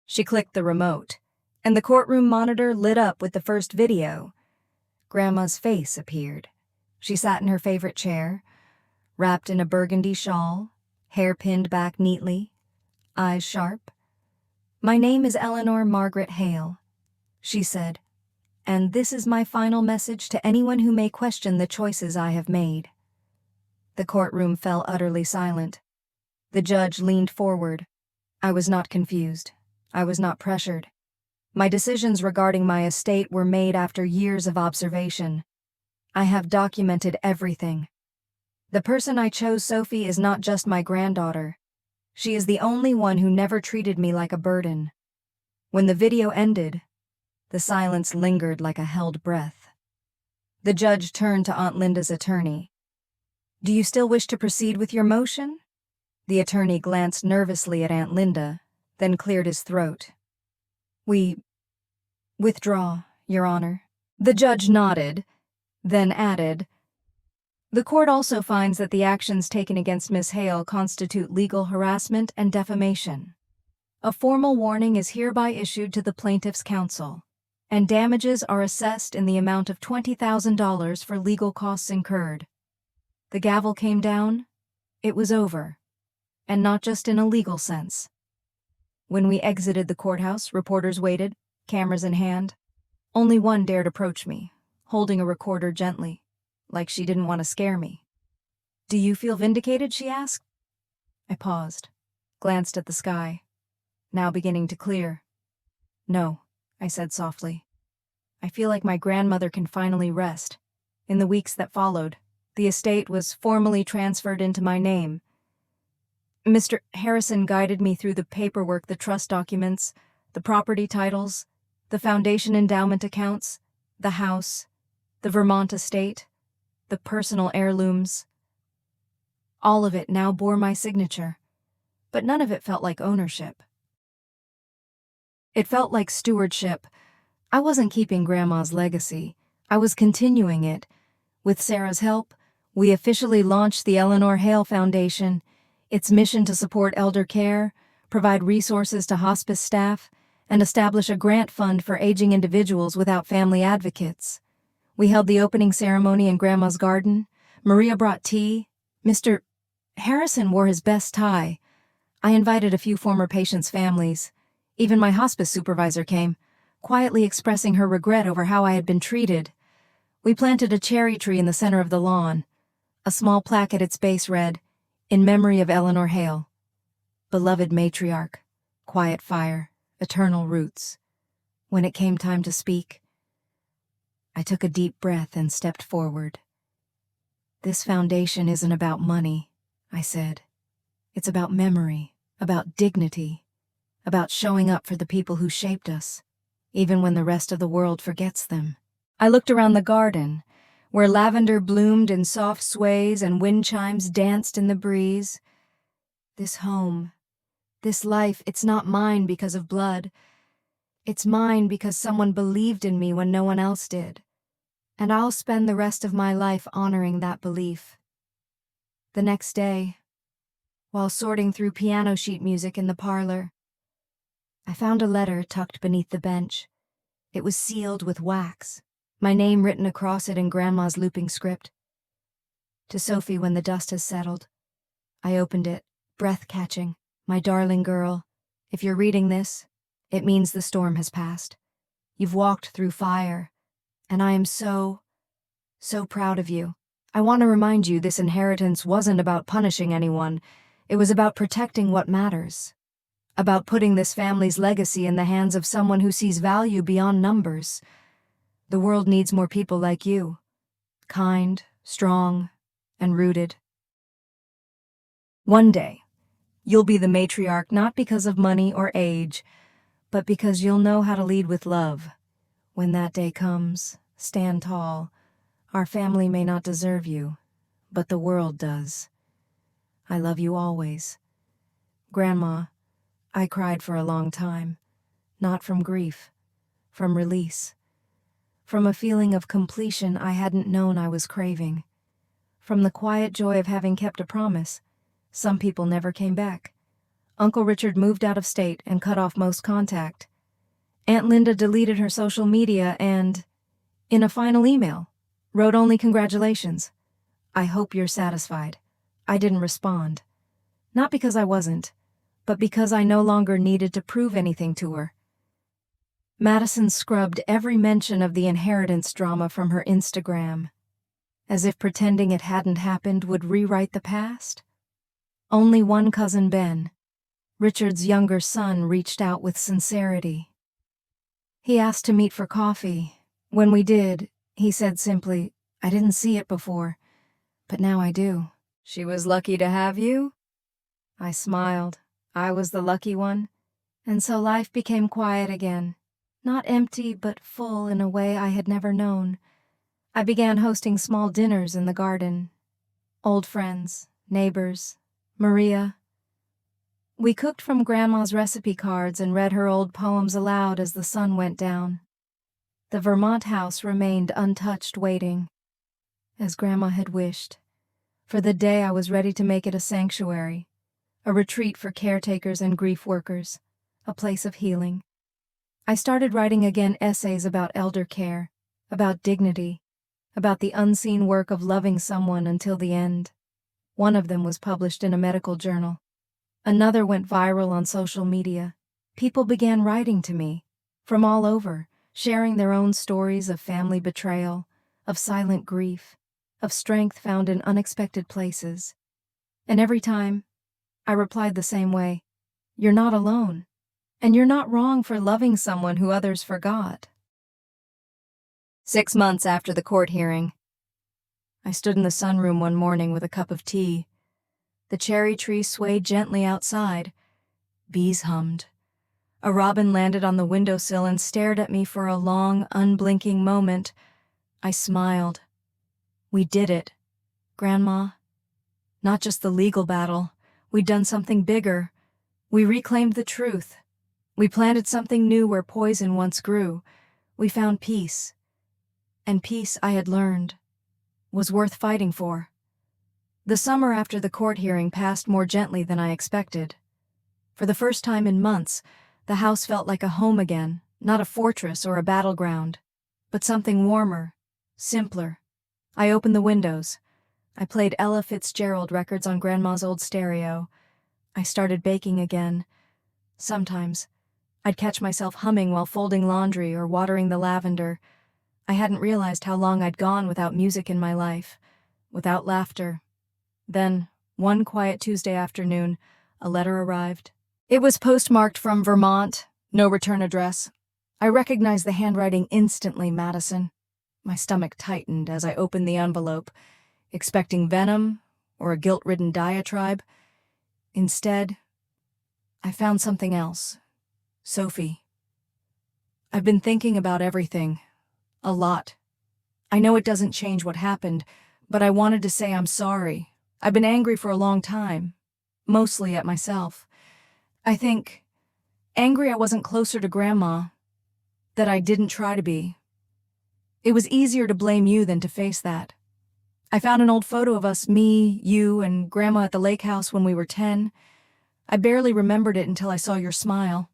She clicked the remote, and the courtroom monitor lit up with the first video. Grandma's face appeared. She sat in her favorite chair, wrapped in a burgundy shawl, hair pinned back neatly, eyes sharp. "My name is Eleanor Margaret Hale," she said, "and this is my final message to anyone who may question the choices I have made." The courtroom fell utterly silent. The judge leaned forward. I was not confused. I was not pressured. My decisions regarding my estate were made after years of observation. I have documented everything. The person I chose, Sophie, is not just my granddaughter. She is the only one who never treated me like a burden. When the video ended, the silence lingered like a held breath. The judge turned to Aunt Linda's attorney. "Do you still wish to proceed with your motion?" The attorney glanced nervously at Aunt Linda, then cleared his throat. "We withdraw, Your Honor." The judge nodded, then added, "The court also finds that the actions taken against Miss Hale constitute legal harassment and defamation. A formal warning is hereby issued to the plaintiff's counsel, and damages are assessed in the amount of $20,000 for legal costs incurred." The gavel came down. It was over, and not just in a legal sense. When we exited the courthouse, reporters waited, cameras in hand. Only one dared approach me, holding a recorder gently, like she didn't want to scare me. "Do you feel vindicated?" she asked. I paused, glanced at the sky, now beginning to clear. "No," I said softly. "I feel like my grandmother can finally rest." In the weeks that followed, the estate was formally transferred into my name. Mr. Harrison guided me through the paperwork, the trust documents, the property titles, the foundation endowment accounts, the house, the Vermont estate, the personal heirlooms. All of it now bore my signature, but none of it felt like ownership. It felt like stewardship. I wasn't keeping Grandma's legacy. I was continuing it. With Sarah's help, we officially launched the Eleanor Hale Foundation, its mission to support elder care, provide resources to hospice staff, and establish a grant fund for aging individuals without family advocates. We held the opening ceremony in Grandma's garden. Maria brought tea. Mr. Harrison wore his best tie. I invited a few former patients' families. Even my hospice supervisor came, quietly expressing her regret over how I had been treated. We planted a cherry tree in the center of the lawn. A small plaque at its base read, "In memory of Eleanor Hale. Beloved matriarch, quiet fire, eternal roots." When it came time to speak, I took a deep breath and stepped forward. "This foundation isn't about money," I said. "It's about memory, about dignity, about showing up for the people who shaped us, even when the rest of the world forgets them." I looked around the garden, where lavender bloomed in soft sways and wind chimes danced in the breeze. This home, this life, it's not mine because of blood. It's mine because someone believed in me when no one else did. And I'll spend the rest of my life honoring that belief. The next day, while sorting through piano sheet music in the parlor, I found a letter tucked beneath the bench. It was sealed with wax, my name written across it in Grandma's looping script. "To Sophie, when the dust has settled." I opened it, breath-catching. "My darling girl, if you're reading this, it means the storm has passed. You've walked through fire, and I am so proud of you. I want to remind you this inheritance wasn't about punishing anyone. It was about protecting what matters. About putting this family's legacy in the hands of someone who sees value beyond numbers. The world needs more people like you. Kind, strong, and rooted. One day, you'll be the matriarch not because of money or age, but because you'll know how to lead with love. When that day comes, stand tall. Our family may not deserve you, but the world does. I love you always." Grandma, I cried for a long time, not from grief, from release. From a feeling of completion I hadn't known I was craving. From the quiet joy of having kept a promise. Some people never came back. Uncle Richard moved out of state and cut off most contact. Aunt Linda deleted her social media and, in a final email, wrote only congratulations. "I hope you're satisfied." I didn't respond. Not because I wasn't, but because I no longer needed to prove anything to her. Madison scrubbed every mention of the inheritance drama from her Instagram, as if pretending it hadn't happened would rewrite the past. Only one cousin Ben, Richard's younger son, reached out with sincerity. He asked to meet for coffee. When we did, he said simply, "I didn't see it before, but now I do." "She was lucky to have you?" I smiled. I was the lucky one. And so life became quiet again. Not empty, but full in a way I had never known. I began hosting small dinners in the garden. Old friends, neighbors, Maria. We cooked from Grandma's recipe cards and read her old poems aloud as the sun went down. The Vermont house remained untouched, waiting, as Grandma had wished, for the day I was ready to make it a sanctuary, a retreat for caretakers and grief workers, a place of healing. I started writing again essays about elder care, about dignity, about the unseen work of loving someone until the end. One of them was published in a medical journal. Another went viral on social media. People began writing to me from all over, sharing their own stories of family betrayal, of silent grief, of strength found in unexpected places. And every time, I replied the same way: "You're not alone, and you're not wrong for loving someone who others forgot." 6 months after the court hearing, I stood in the sunroom one morning with a cup of tea. The cherry tree swayed gently outside. Bees hummed. A robin landed on the windowsill and stared at me for a long, unblinking moment. I smiled. We did it, Grandma. Not just the legal battle. We'd done something bigger. We reclaimed the truth. We planted something new where poison once grew. We found peace. And peace, I had learned, was worth fighting for. The summer after the court hearing passed more gently than I expected. For the first time in months, the house felt like a home again, not a fortress or a battleground, but something warmer, simpler. I opened the windows. I played Ella Fitzgerald records on Grandma's old stereo. I started baking again. Sometimes, I'd catch myself humming while folding laundry or watering the lavender. I hadn't realized how long I'd gone without music in my life, without laughter. Then, one quiet Tuesday afternoon, a letter arrived. It was postmarked from Vermont, no return address. I recognized the handwriting instantly, Madison. My stomach tightened as I opened the envelope, expecting venom or a guilt-ridden diatribe. Instead, I found something else. Sophie. I've been thinking about everything. A lot. I know it doesn't change what happened, but I wanted to say I'm sorry. I've been angry for a long time, mostly at myself. I think angry I wasn't closer to Grandma, that I didn't try to be. It was easier to blame you than to face that. I found an old photo of us, me, you, and Grandma at the lake house when we were 10. I barely remembered it until I saw your smile.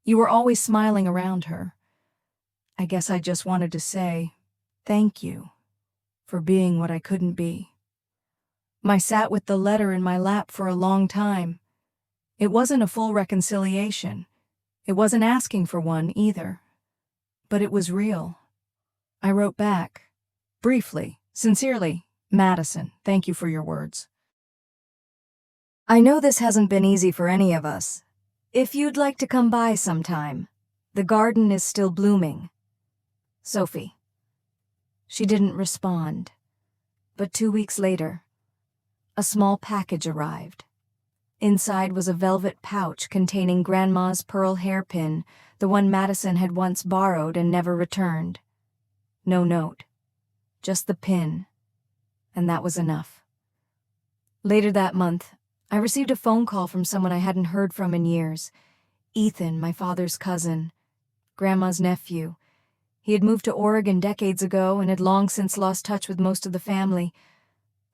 You were always smiling around her. I guess I just wanted to say thank you for being what I couldn't be. I sat with the letter in my lap for a long time. It wasn't a full reconciliation. It wasn't asking for one either. But it was real. I wrote back, briefly, sincerely, "Madison, thank you for your words. I know this hasn't been easy for any of us. If you'd like to come by sometime, the garden is still blooming. Sophie." She didn't respond. But 2 weeks later, a small package arrived. Inside was a velvet pouch containing Grandma's pearl hairpin, the one Madison had once borrowed and never returned. No note, just the pin, and that was enough. Later that month, I received a phone call from someone I hadn't heard from in years. Ethan, my father's cousin, Grandma's nephew. He had moved to Oregon decades ago and had long since lost touch with most of the family.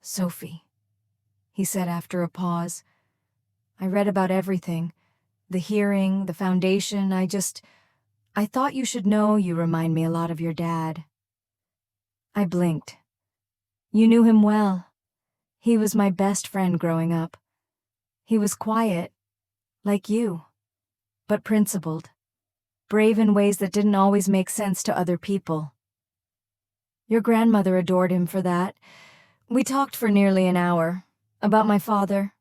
"Sophie," he said after a pause. "I read about everything. The hearing, the foundation, I thought you should know you remind me a lot of your dad." I blinked. "You knew him well. He was my best friend growing up. He was quiet, like you, but principled, brave in ways that didn't always make sense to other people. Your grandmother adored him for that. We talked for nearly an hour, about my father,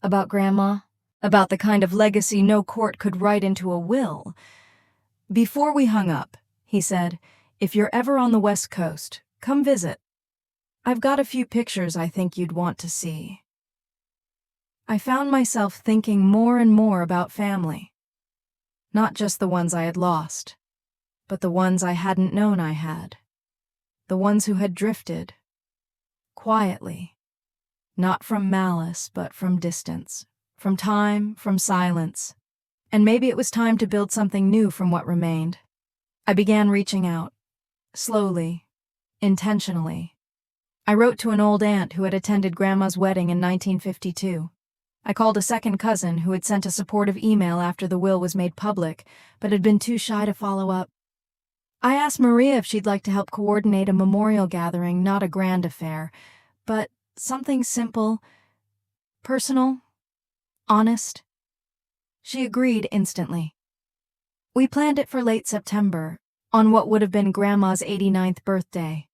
about Grandma, about the kind of legacy no court could write into a will. Before we hung up, he said, "If you're ever on the West Coast, come visit. I've got a few pictures I think you'd want to see." I found myself thinking more and more about family. Not just the ones I had lost, but the ones I hadn't known I had. The ones who had drifted, quietly, not from malice, but from distance, from time, from silence. And maybe it was time to build something new from what remained. I began reaching out, slowly, intentionally. I wrote to an old aunt who had attended Grandma's wedding in 1952. I called a second cousin who had sent a supportive email after the will was made public, but had been too shy to follow up. I asked Maria if she'd like to help coordinate a memorial gathering, not a grand affair, but something simple, personal, honest. She agreed instantly. We planned it for late September, on what would have been Grandma's 89th birthday.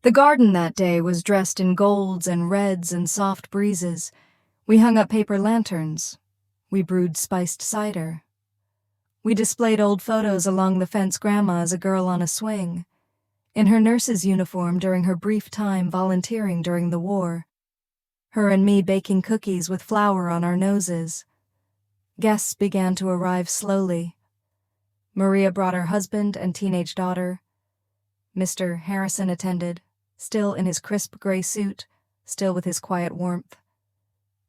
The garden that day was dressed in golds and reds and soft breezes. We hung up paper lanterns. We brewed spiced cider. We displayed old photos along the fence Grandma as a girl on a swing, in her nurse's uniform during her brief time volunteering during the war. Her and me baking cookies with flour on our noses. Guests began to arrive slowly. Maria brought her husband and teenage daughter. Mr. Harrison attended, still in his crisp gray suit, still with his quiet warmth.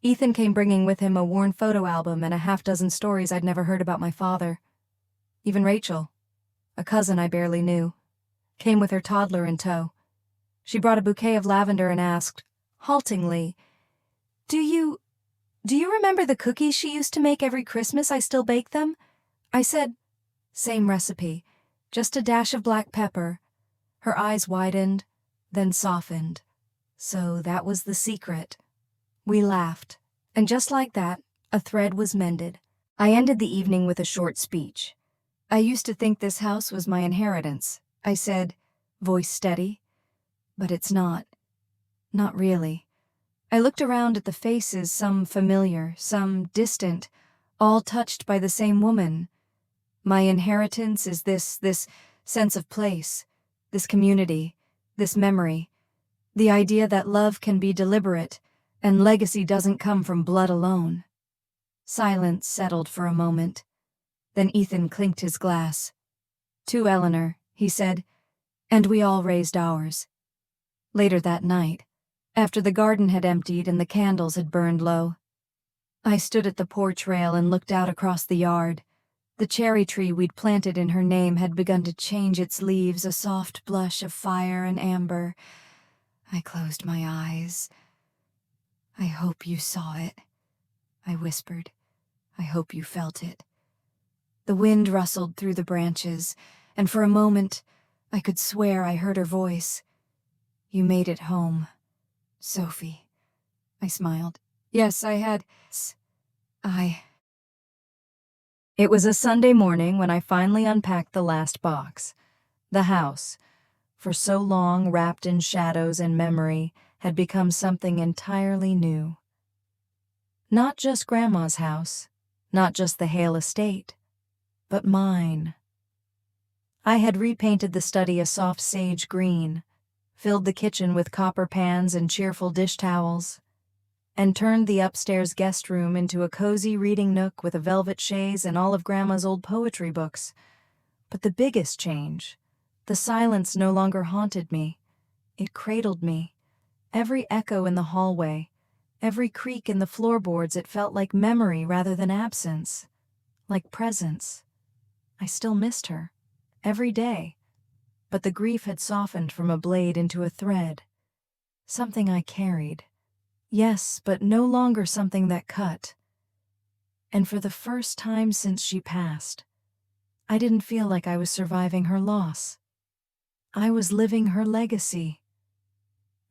Ethan came bringing with him a worn photo album and a half-dozen stories I'd never heard about my father. Even Rachel, a cousin I barely knew, came with her toddler in tow. She brought a bouquet of lavender and asked, haltingly, Do you remember the cookies she used to make every Christmas? I still bake them?" I said, "Same recipe, just a dash of black pepper." Her eyes widened, then softened. So that was the secret. We laughed, and just like that, a thread was mended. I ended the evening with a short speech. "I used to think this house was my inheritance," I said, voice steady. "But it's not. Not really." I looked around at the faces, some familiar, some distant, all touched by the same woman. My inheritance is this sense of place, this community, this memory, the idea that love can be deliberate, and legacy doesn't come from blood alone. Silence settled for a moment. Then Ethan clinked his glass. "To Eleanor," he said, and we all raised ours. Later that night, after the garden had emptied and the candles had burned low, I stood at the porch rail and looked out across the yard. The cherry tree we'd planted in her name had begun to change its leaves, a soft blush of fire and amber. I closed my eyes. "I hope you saw it," I whispered. "I hope you felt it." The wind rustled through the branches, and for a moment I could swear I heard her voice. "You made it home, Sophie." I smiled. "Yes, I had. It was a Sunday morning when I finally unpacked the last box. The house, for so long wrapped in shadows and memory, had become something entirely new. Not just Grandma's house, not just the Hale estate, but mine. I had repainted the study a soft sage green, filled the kitchen with copper pans and cheerful dish towels, and turned the upstairs guest room into a cozy reading nook with a velvet chaise and all of Grandma's old poetry books. But the biggest change, the silence no longer haunted me. It cradled me. Every echo in the hallway, every creak in the floorboards, it felt like memory rather than absence, like presence. I still missed her, every day, but the grief had softened from a blade into a thread, something I carried. Yes, but no longer something that cut. And for the first time since she passed, I didn't feel like I was surviving her loss. I was living her legacy.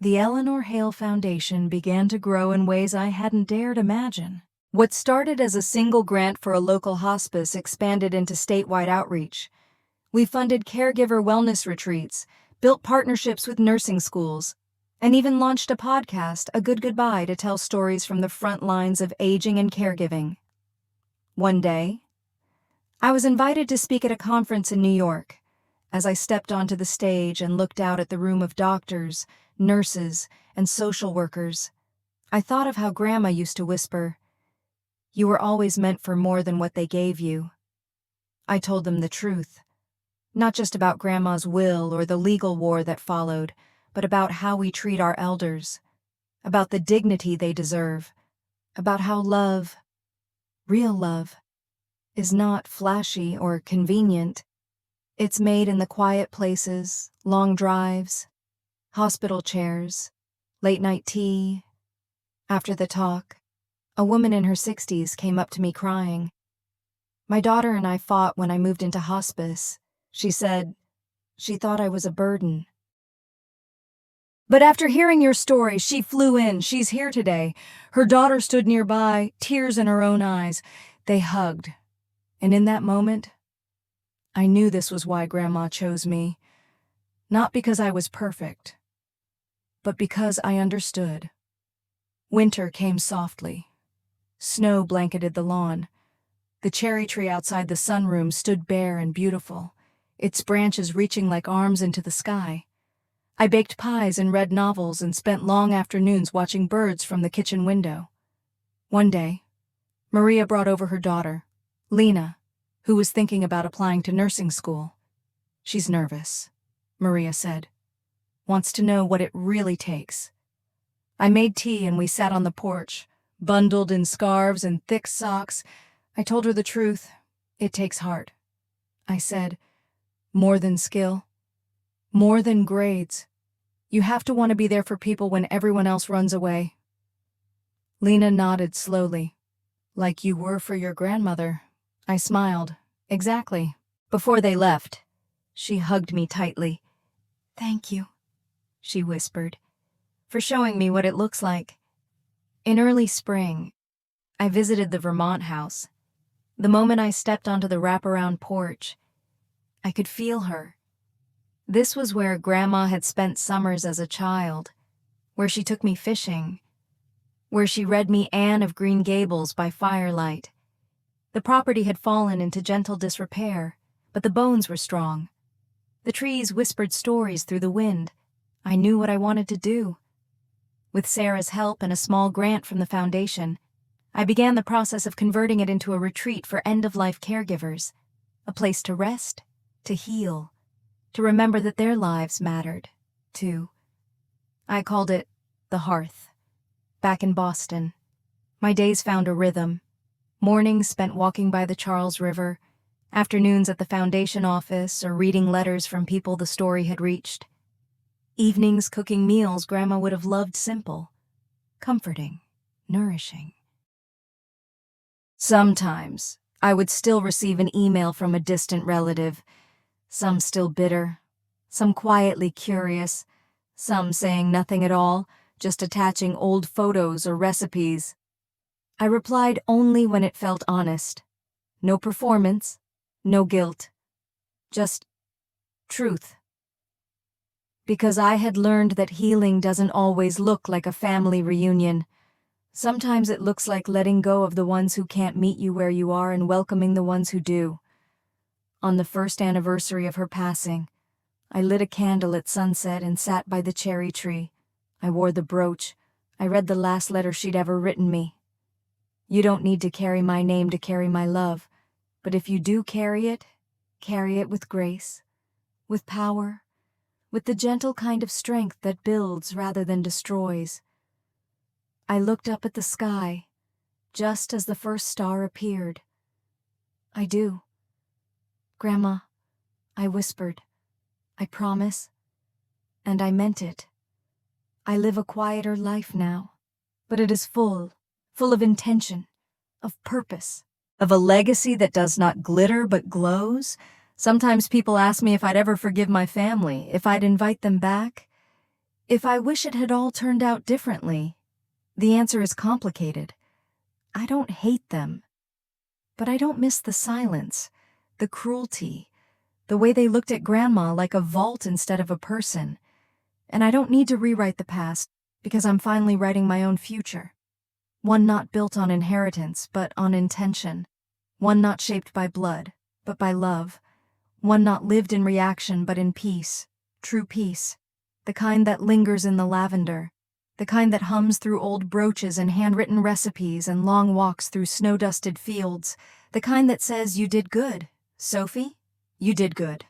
The Eleanor Hale Foundation began to grow in ways I hadn't dared imagine. What started as a single grant for a local hospice expanded into statewide outreach. We funded caregiver wellness retreats, built partnerships with nursing schools, and even launched a podcast, A Good Goodbye, to tell stories from the front lines of aging and caregiving. One day, I was invited to speak at a conference in New York. As I stepped onto the stage and looked out at the room of doctors, nurses, and social workers, I thought of how Grandma used to whisper, "You were always meant for more than what they gave you." I told them the truth, not just about Grandma's will or the legal war that followed, but about how we treat our elders, about the dignity they deserve, about how love, real love, is not flashy or convenient. It's made in the quiet places, long drives, hospital chairs, late-night tea. After the talk, a woman in her 60s came up to me crying. "My daughter and I fought when I moved into hospice," she said. "She thought I was a burden. But after hearing your story, she flew in. She's here today." Her daughter stood nearby, tears in her own eyes. They hugged. And in that moment, I knew this was why Grandma chose me. Not because I was perfect, but because I understood. Winter came softly. Snow blanketed the lawn. The cherry tree outside the sunroom stood bare and beautiful, its branches reaching like arms into the sky. I baked pies and read novels and spent long afternoons watching birds from the kitchen window. One day, Maria brought over her daughter, Lena, who was thinking about applying to nursing school. "She's nervous," Maria said. "Wants to know what it really takes." I made tea and we sat on the porch, bundled in scarves and thick socks. I told her the truth. "It takes heart," I said. "More than skill. More than grades. You have to want to be there for people when everyone else runs away." Lena nodded slowly. "Like you were for your grandmother." I smiled. "Exactly." Before they left, she hugged me tightly. "Thank you," she whispered, "for showing me what it looks like." In early spring, I visited the Vermont house. The moment I stepped onto the wraparound porch, I could feel her. This was where Grandma had spent summers as a child, where she took me fishing, where she read me Anne of Green Gables by firelight. The property had fallen into gentle disrepair, but the bones were strong. The trees whispered stories through the wind. I knew what I wanted to do. With Sarah's help and a small grant from the foundation, I began the process of converting it into a retreat for end-of-life caregivers, a place to rest, to heal, to remember that their lives mattered, too. I called it the Hearth. Back in Boston, my days found a rhythm. Mornings spent walking by the Charles River, afternoons at the foundation office or reading letters from people the story had reached. Evenings cooking meals Grandma would have loved, simple, comforting, nourishing. Sometimes I would still receive an email from a distant relative, some still bitter, some quietly curious, some saying nothing at all, just attaching old photos or recipes. I replied only when it felt honest. No performance, no guilt, just truth. Because I had learned that healing doesn't always look like a family reunion. Sometimes it looks like letting go of the ones who can't meet you where you are and welcoming the ones who do. On the first anniversary of her passing, I lit a candle at sunset and sat by the cherry tree. I wore the brooch. I read the last letter she'd ever written me. "You don't need to carry my name to carry my love, but if you do carry it with grace, with power, with the gentle kind of strength that builds rather than destroys." I looked up at the sky, just as the first star appeared. "I do. Grandma," I whispered. "I promise." And I meant it. I live a quieter life now, but it is full of intention, of purpose, of a legacy that does not glitter but glows. Sometimes people ask me if I'd ever forgive my family, if I'd invite them back, if I wish it had all turned out differently. The answer is complicated. I don't hate them, but I don't miss the silence, the cruelty, the way they looked at Grandma like a vault instead of a person. And I don't need to rewrite the past, because I'm finally writing my own future. One not built on inheritance, but on intention. One not shaped by blood, but by love. One not lived in reaction, but in peace, true peace. The kind that lingers in the lavender. The kind that hums through old brooches and handwritten recipes and long walks through snow-dusted fields. The kind that says, "You did good, Sophie. You did good."